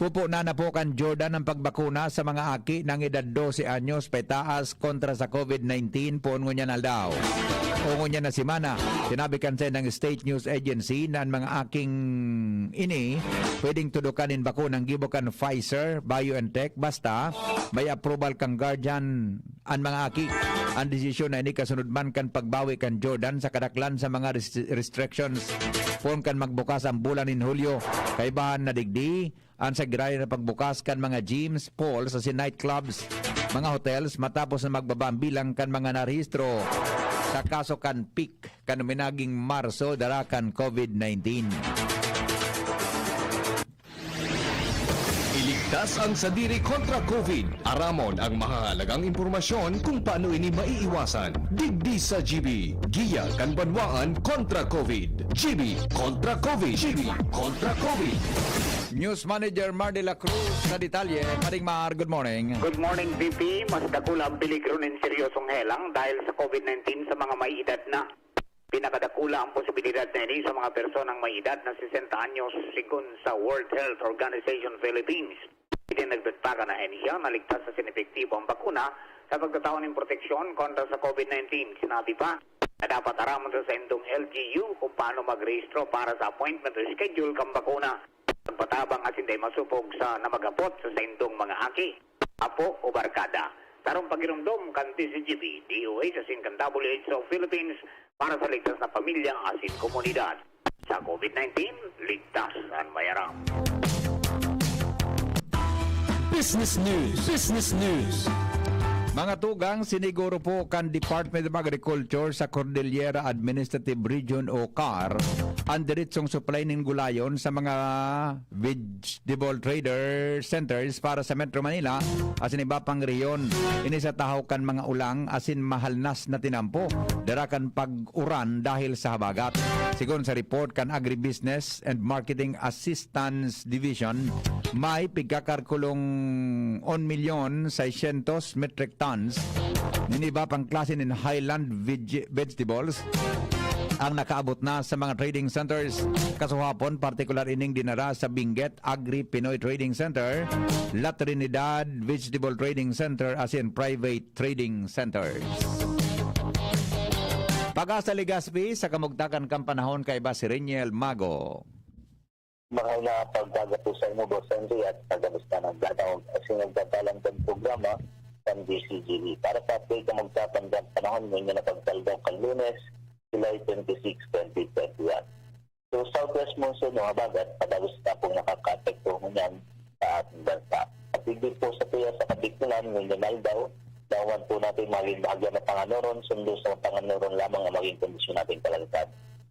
Pupo na po kan Jordan ang pagbakuna sa mga aki ng edad 12 anyos petaas kontra sa COVID-19 po ngunyan aldaw. O ngunyan na simana, sinabi kanse ng State News Agency na ang mga aking ini pwedeng tudukanin bakunang gibokan Pfizer, BioNTech, basta may approval kang guardian ang mga aki. Ang desisyon na ini kasunod man kan pagbawi kan Jordan sa kadaklan sa mga restrictions kung kan magbukas ang bulan in Hulyo. Kaibahan na digdi ang sagray na pagbukas kan mga gyms, pools, sa nightclubs, mga hotels matapos na magbaba ang bilang kan mga narehistro sa kaso kan peak kan minaging Marso dara kan COVID-19. Iligtas ang sadiri kontra COVID. Aramon ang mahalagang impormasyon kung paano ini maiiwasan. Digdi sa GB. Giya kan banwaan kontra COVID. GB kontra COVID. GB kontra COVID. News Manager Mar de la Cruz sa detalye. Maring Mar, good morning. Good morning, VP. Mas dakula ang peligro ng seryosong helang dahil sa COVID-19 sa mga may edad na. Pinakadakula ang posibilidad na ini sa mga personang may edad na 60 anyos sigun sa World Health Organization Philippines. Itinagdagtaga na niya na ligtas sa sinepektibo ang bakuna sa pagkataon ng proteksyon kontra sa COVID-19. Sinabi pa na dapat araman sa sendong LGU kung paano magrehistro para sa appointment or schedule kang bakuna. Patabang at hindi masupog sa namagapot sa sendong mga aki. apo o barkada. Tarong pagirumdom kan TCGP, DOH asin kan WHO Philippines para sa ligtas na pamilya asin komunidad. Sa COVID-19, ligtas ang mayaram. Business News. Business News. Mga tugang, siniguro po kan Department of Agriculture sa Cordillera Administrative Region o CAR ang diretsong supply ng gulayon sa mga vegetable trader centers para sa Metro Manila asin iba pang reyon. Ini sa tahaw kan mga ulang asin mahalnas na tinampo darakan pag-uran dahil sa habagat. Sigon sa report kan Agribusiness and Marketing Assistance Division, may pigkakarkulong 1,600,000 metric tons niniba pang klase ng highland vegetables ang nakaabot na sa mga trading centers. Kasuhapon, partikular ining dinara sa Benguet Agri Pinoy Trading Center, La Trinidad Vegetable Trading Center as in private trading centers. Pag-asa Legazpi sa kamugtakan kang panahon kay si Reniel Mago. Mahal na pagkagatusan mo, Boss Henry, at pagkamusta ng gataw kasi nagtatalang ng programa ng DCGV. Para sa update na magtapan ng panahon mo na pagtalgang kang Lunes, July 26, 2021. So, Southwest Monsoon o habagat, padalos na pong nakaka-apekto mo niyan sa ating bansa. At higit po sa tuya sa Kabikulan, ngayon daw, dawan po natin maging bahagya na panganoron, sundo sa panganoron lamang ang maging kondisyon natin kalagitad.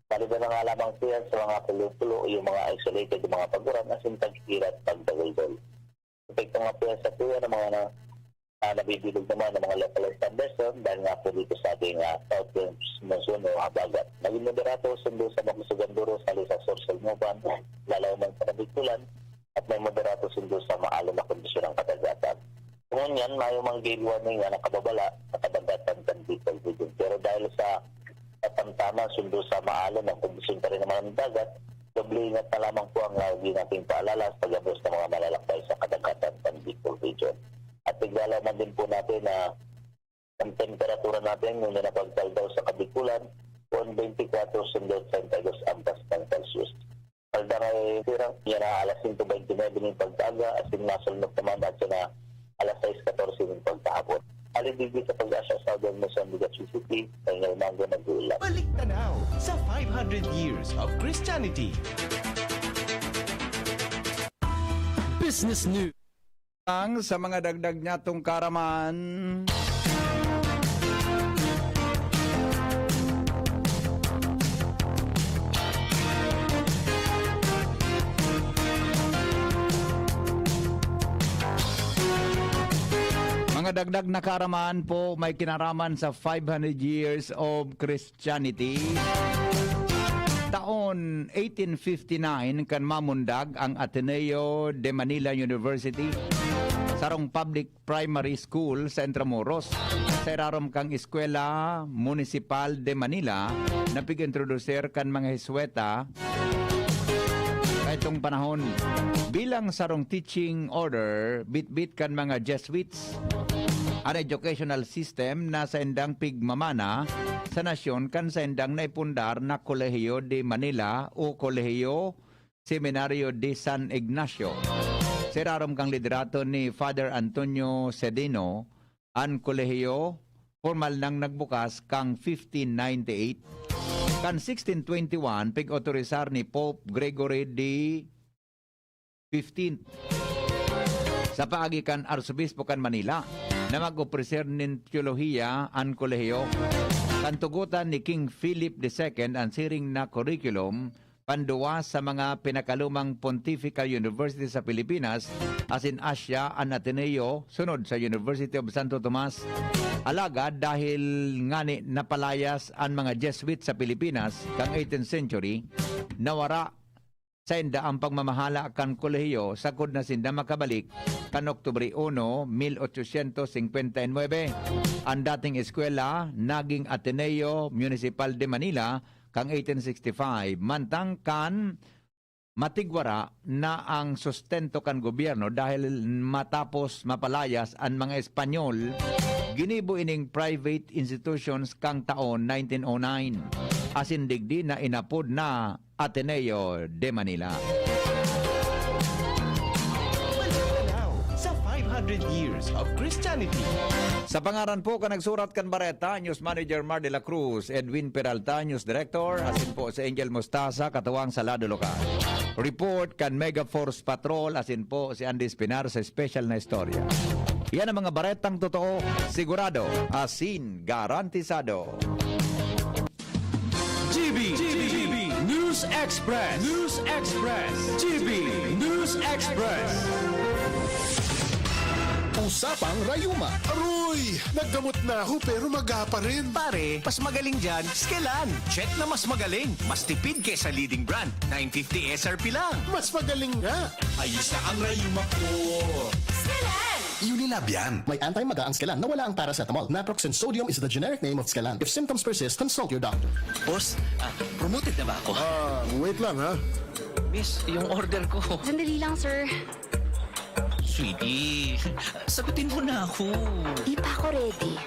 Maliban na nga lamang po yan sa mga pulo-pulo o yung mga isolated mga paguran na sintag-irat pagdagol-dol. Epekto nga po yan sa tuya ng mga nabibilog naman ng mga localized thunderstorm dahil nga po dito sa ating Southwest Monsoon o habagat. Naging moderato sundo sa Magusuganduro sa Lisa Sorsal Moban, lalaw man sa Kabikulan at may moderato sundo sa maalon na kondisyon ng kadagatan. Kung yan, may mga gale warning na nakababala sa kadagatan kan Bicol region. Pero dahil sa tamtama sundo sa maalon ng kondisyon pa rin naman ng dagat, doble ingat na lamang po ang lagi nating paalala sa pag-abos ng mga malalakbay sa kadagatan kan Bicol region. At tiglalaman din po natin na ang temperatura natin nung napagdal daw sa Kabikulan, 124 sundot centagos ampas ng Celsius. Palda kay Sirang, yan na alas 5:29 ng pagdaga, asin nasulnok naman at na alas 6:14 ng pagkahapon. Alibigay sa pag-asa sa Southern Luzon, Legazpi City, ay ngayon nag-uulan. Balik tanaw sa 500 years of Christianity. Business News. Sa mga dagdag niya tong karaman. Mga dagdag na karaman po may kinaraman sa 500 years of Christianity. Taon 1859 kan mamundag ang Ateneo de Manila University sarong public primary school sa Intramuros. Sa irarom kang Eskwela Municipal de Manila na pig-introducer kan mga Hesweta itong panahon. Bilang sarong teaching order, bit-bit kan mga Jesuits ang educational system na sa endang pigmamana sa nasyon kan sa endang naipundar na Kolehiyo de Manila o Kolehiyo Seminario de San Ignacio. Sirarom kang liderato ni Father Antonio Cedeno, ang kolehiyo formal nang nagbukas kang 1598. Kan 1621, pig-autorisar ni Pope Gregory the 15th sa paagi kan Arsobispo kan Manila na mag-opreser nin teolohiya ang kolehiyo. Kantugutan ni King Philip II ang siring na curriculum panduwa sa mga pinakalumang Pontifical University sa Pilipinas as in Asia ang Ateneo sunod sa University of Santo Tomas. Alaga dahil ngani napalayas ang mga Jesuit sa Pilipinas kang 18th century, nawara sa inda ang pagmamahala kan kolehiyo sakod na sinda makabalik kan Oktubre 1, 1859. Ang dating eskwela naging Ateneo Municipal de Manila kang 1865, mantang kan matigwara na ang sustento kan gobyerno dahil matapos mapalayas ang mga Espanyol, ginibo ining private institutions kang taon 1909. Asin digdi na inapod na Ateneo de Manila. Balik tanaw sa 500 years of Christianity. Sa pangaran po ka nagsurat kan Bareta, News Manager Mar de la Cruz, Edwin Peralta, News Director, asin po sa Angel Mostaza, katuwang sa Lado Lokal. Report kan Mega Force Patrol, asin po si Andy Espinar sa Special na Istorya. Yan ang mga baretang totoo, sigurado, asin, garantisado. GB News Express. News Express. GB News Express. Usapang Rayuma. Aroy! Naggamot na ako pero maga pa rin. Pare, mas magaling dyan, Skelan. Check na mas magaling. Mas tipid kesa leading brand. 950 SRP lang. Mas magaling nga. Ayos na ang Rayuma ko. Skelan! Unilab yan. May anti-maga ang Skelan na wala ang paracetamol. Naproxen sodium is the generic name of Skelan. If symptoms persist, consult your doctor. Boss, promoted na ba ako? Wait lang ha. Miss, yung order ko. Sandali lang, sir. Sweetie, sagutin mo na ako. Di pa ako ready.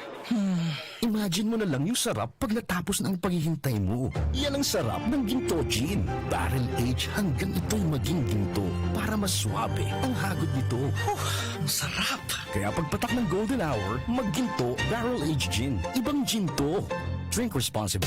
Imagine mo na lang yung sarap pag natapos na ang paghihintay mo. Yan ang sarap ng Ginto Gin. Barrel age hanggang ito'y maging ginto para mas swabe ang hagod nito. Sarap! Kaya pagpatak ng golden hour, magginto Barrel Age Gin. Ibang ginto. Drink responsibly.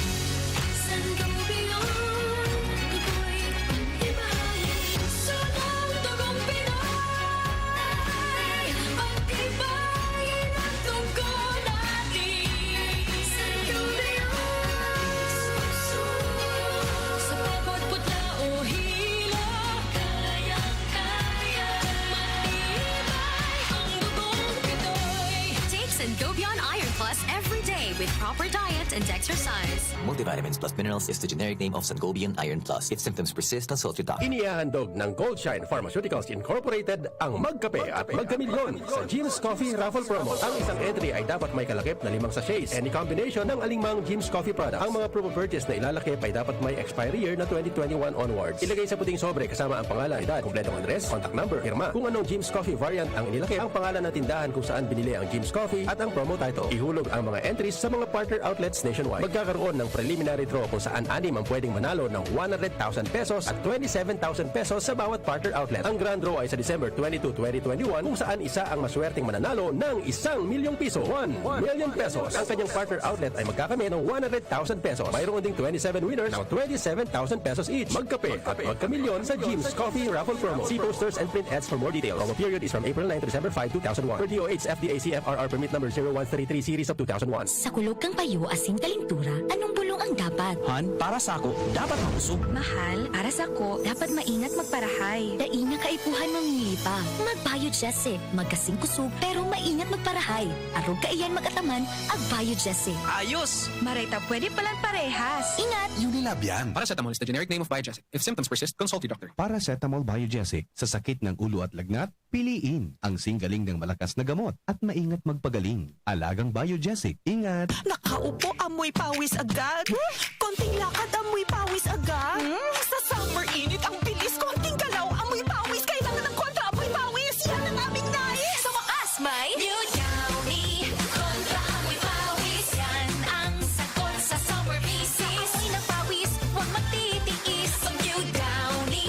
Sangobion Iron Plus every day with proper diet and exercise. Multivitamins plus minerals is the generic name of Sangobion Iron Plus. If symptoms persist, consult your doctor. Inihahandog ng Goldshine Pharmaceuticals Incorporated ang Magkape at Magkamilyon sa Jim's Coffee Raffle Promo. Ang isang entry ay dapat may kalakip na 5 sachets. Any combination ng alingmang Jim's Coffee products. Ang mga promo purchase na ilalakip ay dapat may expiry year na 2021 onwards. Ilagay sa puting sobre kasama ang pangalan, edad, kumpletong address, contact number, firma. Kung anong Jim's Coffee variant ang inilakip, ang pangalan ng tindahan kung saan binili ang Jim's Coffee at ang promo title. Ihulog ang mga entries sa mga partner outlets nationwide. Magkakaroon ng preliminary draw kung saan 6 ang pwedeng manalo ng 100,000 pesos at 27,000 pesos sa bawat partner outlet. Ang grand draw ay sa December 22, 2021 kung saan isa ang maswerteng mananalo ng 1 milyong piso. 1 million pesos. Ang kanyang partner outlet ay magkakamit ng 100,000 pesos. Mayroon ding 27 winners ng 27,000 pesos each. Magkape at magkamilyon sa Jim's Coffee Raffle Promo. See posters and print ads for more details. Promo period is from April 9 to December 5, 2001. Per DOH FDA CFRR permit number 0133 series of 2001. Sa kulog kang payo asin kalintura, anong bulong ang dapat? Han, para sa ako, dapat makusog. Mahal, para sa ko, dapat maingat magparahay. Daina kaipuhan mamilipa. Magbayod Jesse, magkasing kusog, pero maingat magparahay. Arog kaiyan magataman, agbayod Jesse. Ayos! Marita, pwede palang parehas. Ingat! Unilab yan. Paracetamol is the generic name of Biogesic. If symptoms persist, consult your doctor. Paracetamol Biogesic. Sa sakit ng ulo at lagnat, piliin ang singgaling ng malakas na gamot at maingat magpagaling. Alagang Biogesic. Ingat! Nakaupo, amoy pawis agad. Konting lakad, amoy pawis agad. Sa summer init, ang bilis. Konting galaw, amoy pawis. Kailangan ng kontra, amoy pawis. Yan ang aming nais. Sa wakas, may New Downy kontra amoy pawis. Yan ang sagot sa summer misis. Amoy ng pawis, huwag magtitiis. Pag New Downy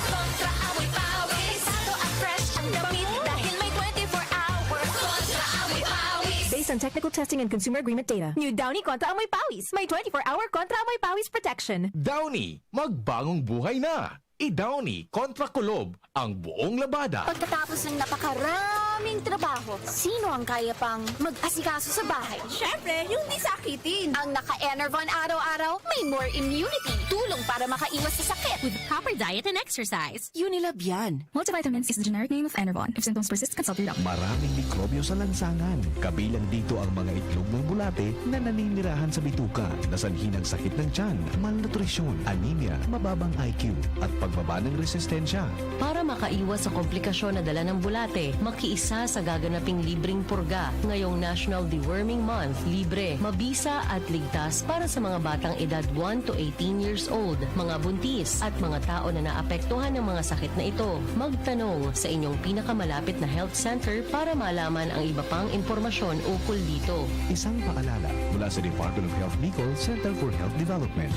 kontra amoy pawis. Sado at fresh ang damit dahil may 24-hour kontra amoy pawis. Based on technical testing and consumer agreement data, New Downy Kontra Amoy Pawis. May 24-hour Kontra Amoy Pawis protection. Downy, magbagong buhay na. I-Downy kontra kulob ang buong labada. Pagkatapos ng napakaraming trabaho, sino ang kaya pang mag-asikaso sa bahay? Siyempre, yung di sakitin. Ang naka-Enervon araw-araw, may more immunity. Tulong para makaiwas sa sakit. With proper diet and exercise. Unilab yan. Multivitamins is the generic name of Enervon. If symptoms persist, consult your doctor. Maraming mikrobyo sa lansangan. Kabilang dito ang mga itlog ng bulate na naninirahan sa bituka, na sanhi ng sakit ng tiyan, malnutrisyon, anemia, mababang IQ, at pagbaba ng resistensya. Para makaiwas sa komplikasyon na dala ng bulate, makiisa sa gaganaping libreng purga ngayong National Deworming Month. Libre, mabisa at ligtas para sa mga batang edad 1 to 18 years old, mga buntis at mga tao na naapektuhan ng mga sakit na ito. Magtanong sa inyong pinakamalapit na health center para malaman ang iba pang impormasyon ukol dito. Isang paalala mula sa Department of Health Bicol Center for Health Development.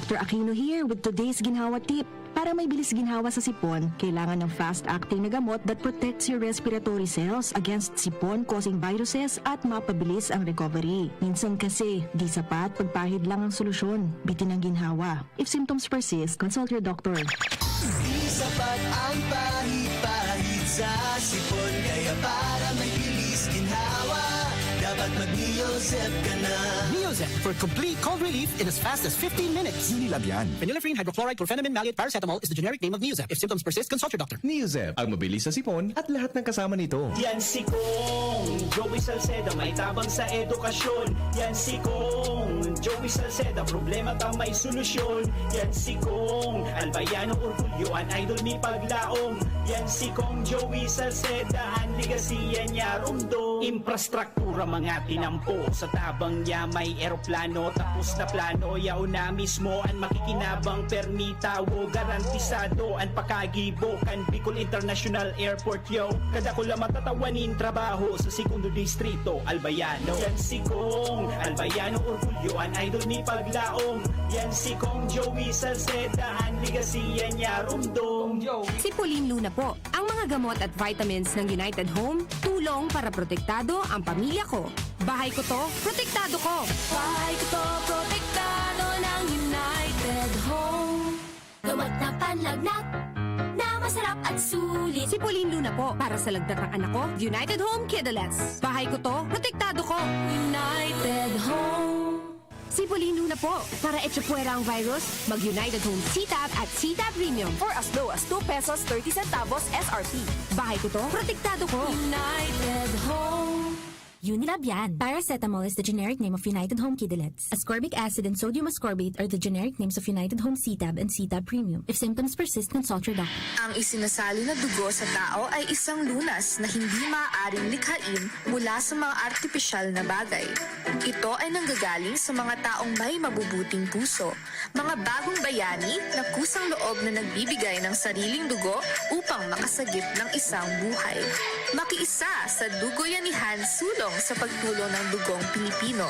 Dr. Aquino here with today's ginhawa tip. Para may bilis ginhawa sa sipon, kailangan ng fast-acting na gamot that protects your respiratory cells against sipon-causing viruses at mapabilis ang recovery. Minsan kasi, di sapat pagpahid lang ang solusyon. Bitin ang ginhawa. If symptoms persist, consult your doctor. Di sapat ang pahid-pahid sa sipon, kaya para may bilis ginhawa, dapat mag-Neozep ka na. Neozep for complete cold relief in as fast as 15 minutes. Unilab yan. Phenylephrine, hydrochloride, chlorpheniramine, maleate, paracetamol is the generic name of Neozep. If symptoms persist, consult your doctor. Neozep, ang mabilis sa sipon at lahat ng kasama nito. Yan si Kong Joey Salceda, may tabang sa edukasyon. Yan si Kong Joey Salceda, problema ba may solusyon. Yan si Kong Albayano, orgulyoan, idol ni paglaong. Yan si Kong Joey Salceda, ang ligasiya niya rumdo. Infrastruktura mga tinampo, sa tabang niya may eroplano. Tapos na plano, yaw na mismo ang makikinabang permita. Wo garantisado ang pakagibo kan Bicol International Airport yo. Kada ko lang matatawanin trabaho sa segundo distrito Albayano. Yan si Kong Albayano, orgulyoan, idol ni paglaong. Yan si Kong Joey Salceda, ang ligasiya niya rumdong. Si Pauline Luna po, ang mga gamot at vitamins ng United Home, tulong para protektado ang pamilya ko. Bahay ko to, protektado ko. Bahay ko to, protektado ng United Home. Gamot na panlagnat, na masarap at sulit. Si Pauline Luna po, para sa lagnat ng anak ko, United Home Kidulets. Bahay ko to, protektado ko. United Home. Si Pauline Luna po, para etsapuera ang virus, mag-United Home CTAB at CTAB Premium for as low as 2 pesos 30 centavos SRP. Bahay ko to, protektado ko. United Home. Unilab yan. Paracetamol is the generic name of United Home Kidulets. Ascorbic acid and sodium ascorbate are the generic names of United Home CTAB and CTAB Premium. If symptoms persist, consult your doctor. Ang isinasali na dugo sa tao ay isang lunas na hindi maaaring likhain mula sa mga artipisyal na bagay. Ito ay nanggagaling sa mga taong may mabubuting puso, mga bagong bayani na kusang loob na nagbibigay ng sariling dugo upang makasagip ng isang buhay. Makiisa sa Dugoyanihan Sulong sa pagtulong ng dugong Pilipino.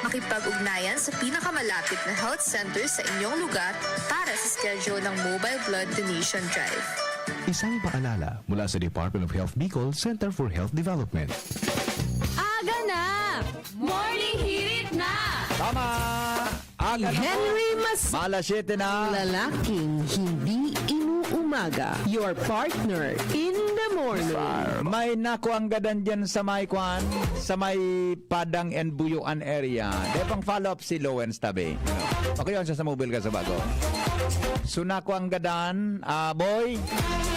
Makipag-ugnayan sa pinakamalapit na health center sa inyong lugar para sa schedule ng Mobile Blood Donation Drive. Isang paalala mula sa Department of Health Bicol Center for Health Development. Aga na! Morning hirit na! Tama! Aga na Henry po. Mas Alas 7 na. lalaking hindi inuumaga. Your partner in the morning. May nakuanggadan dyan sa may kwan, sa may Padang and Buyuan area. Depang follow-up si Lowens tabi. Okay yun siya sa mobile ka sa bago. So nakuanggadan, boy,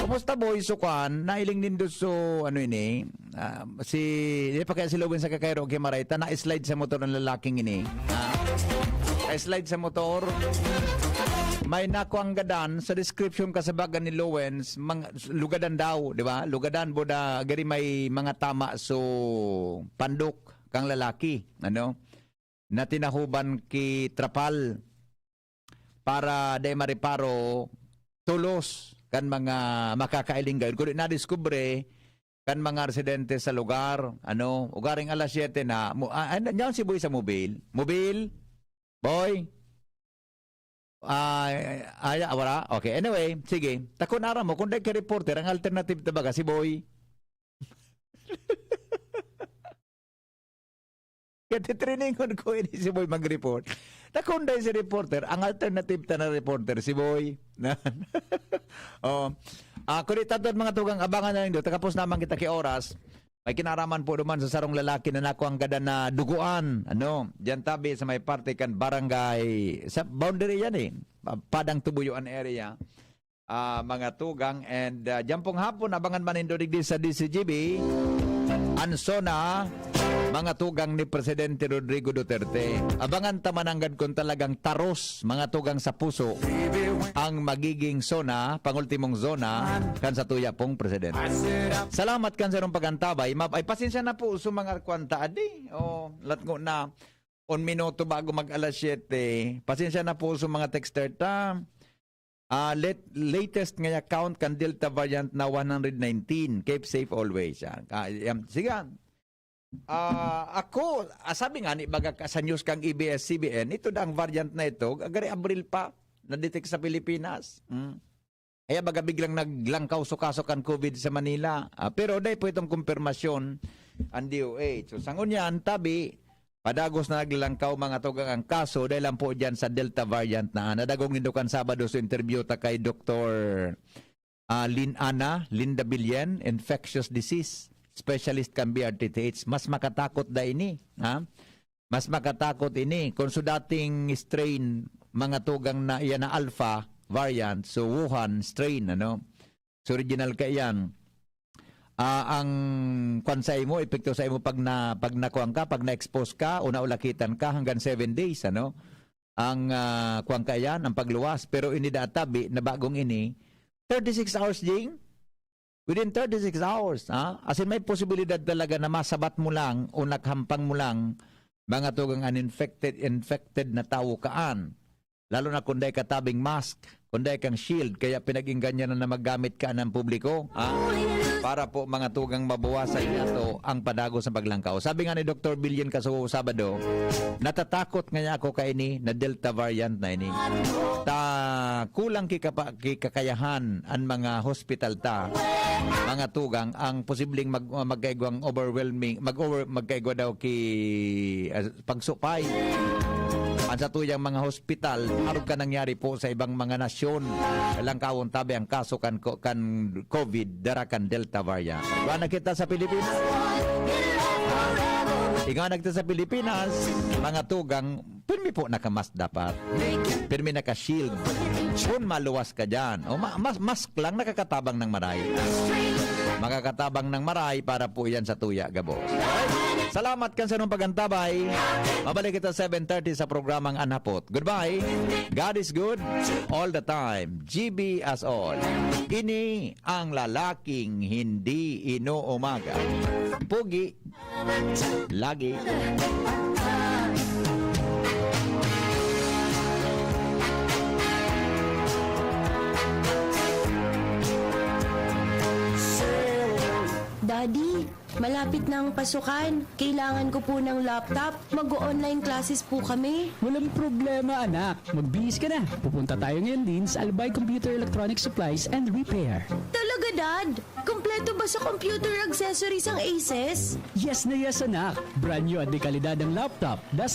kumusta boy so kwan, nailing din doon so ano ini, di pa kaya si Lowens sa kakairo kay Marita, na-slide sa motor ng lalaking ini. Slide sa motor. May nakuanggadan sa description kasabagan ni Lowens, lugadan daw, di ba? Lugadan boda gari may mga tama so pandok kang lalaki, ano? Na tinahuban ki trapal para day mariparo tulos kan mga makakailing gayon. Kung na-discover kan mga residente sa lugar, ano, ugaring alas 7 na, nandiyan si Boy sa mobile. Mobile? Boy? Wala? Okay. Anyway, sige. Takon ara mo, kung dahil ka reporter, ang alternative na baga, si Boy. Katitriningon ko ini si Boy mag-report. Takon dahil si reporter, ang alternative na reporter, si Boy. Kung itadod mga tugang abangan na rin doon, takapos naman kita ki oras, may kinaraman po naman sa sarong lalaki na nakuanggadan na duguan. Ano? Diyan tabi sa may parte kan barangay, sa boundary yan eh. Padang Tubuyuan area. Mga tugang. And diyan pong hapon, abangan man indodig sa DCGB. Ansona, mga tugang ni Presidente Rodrigo Duterte. Abangan tamananggad kung talagang taros, mga tugang sa puso, ang magiging zona, pangultimong zona, kan sa tuya pong Presidente. Salamat kan sa rong pagantabay. Ay pasensya na po sa mga kwanta adi. Latgo na 1 minuto bago mag alas 7. Pasensya na po sa mga texter ta. Latest nga account kan Delta variant na 119. Keep safe always. Sige. Sabi nga ni baga sa news kang ABS-CBN, ito na ang variant na ito, agari Abril pa, na-detect sa Pilipinas. Kaya baga biglang naglangkaw-sukasok ang COVID sa Manila. Pero dahil po itong kumpirmasyon ang DOH. So sangon yan, tabi, padagos na naglangkaw mga tugang ang kaso dahil lang po dyan sa Delta variant na nadagong nindukan Sabado sa interview ta kay Dr. Linda Billen, infectious disease specialist kan BRTTH. Mas makatakot da ini. Mas makatakot ini. Kung so dating strain, mga tugang na iyan na alpha variant, so Wuhan strain, so original ka yan. Ang kwansay mo, epekto sa imo pag nakuang ka, pag na-expose ka, una-ulakitan ka hanggang 7 days, ang kuang ka yan, ang pagluwas. Pero ini databi na bagong ini, 36 hours, Jing? Within 36 hours, as in may posibilidad talaga na masabat mo lang o naghampang mo lang mga tugang infected na tao kaan. Lalo na kung dahil katabing mask, kung dahil kang shield, kaya pinag-inganyan na magamit ka ng publiko para po mga tugang mabawasan ito ang padagos sa paglangkaw. Sabi nga ni Dr. Billion kaso Sabado, natatakot nga ako kaini na Delta variant na ini. Kulang kikakayahan ang mga hospital mga tugang ang posibleng magkaigwang overwhelming, magkaigwa daw pagsupay. Ang sa tuyang mga hospital, harap ka nangyari po sa ibang mga nasyon. Alang kawon tabi ang kaso kan COVID, darakan Delta variant. Ba nakita sa Pilipinas? Ikaw nagta sa Pilipinas, mga tugang, pirmi po nakamas dapat. Pirmi naka-shield. Kung maluwas ka dyan. O mask lang, nakakatabang ng maray. Makakatabang ng maray para po yan sa tuya, gabos. Salamat kan sa nung pagantabay. Mabalik kita 7:30 sa programang Anhapot. Goodbye. God is good all the time. GB as all. Ini ang lalaking hindi inuumaga. Pugi. Lagi. Daddy, malapit na ang pasukan. Kailangan ko po ng laptop. Mag-online classes po kami. Walang problema, anak. Magbihis ka na. Pupunta tayo ngayon din sa Albay Computer Electronic Supplies and Repair. Talaga, Dad? Kompleto ba sa computer accessories ang Aces? Yes na yes, anak. Brand new at dekalidad ang laptop, desktop,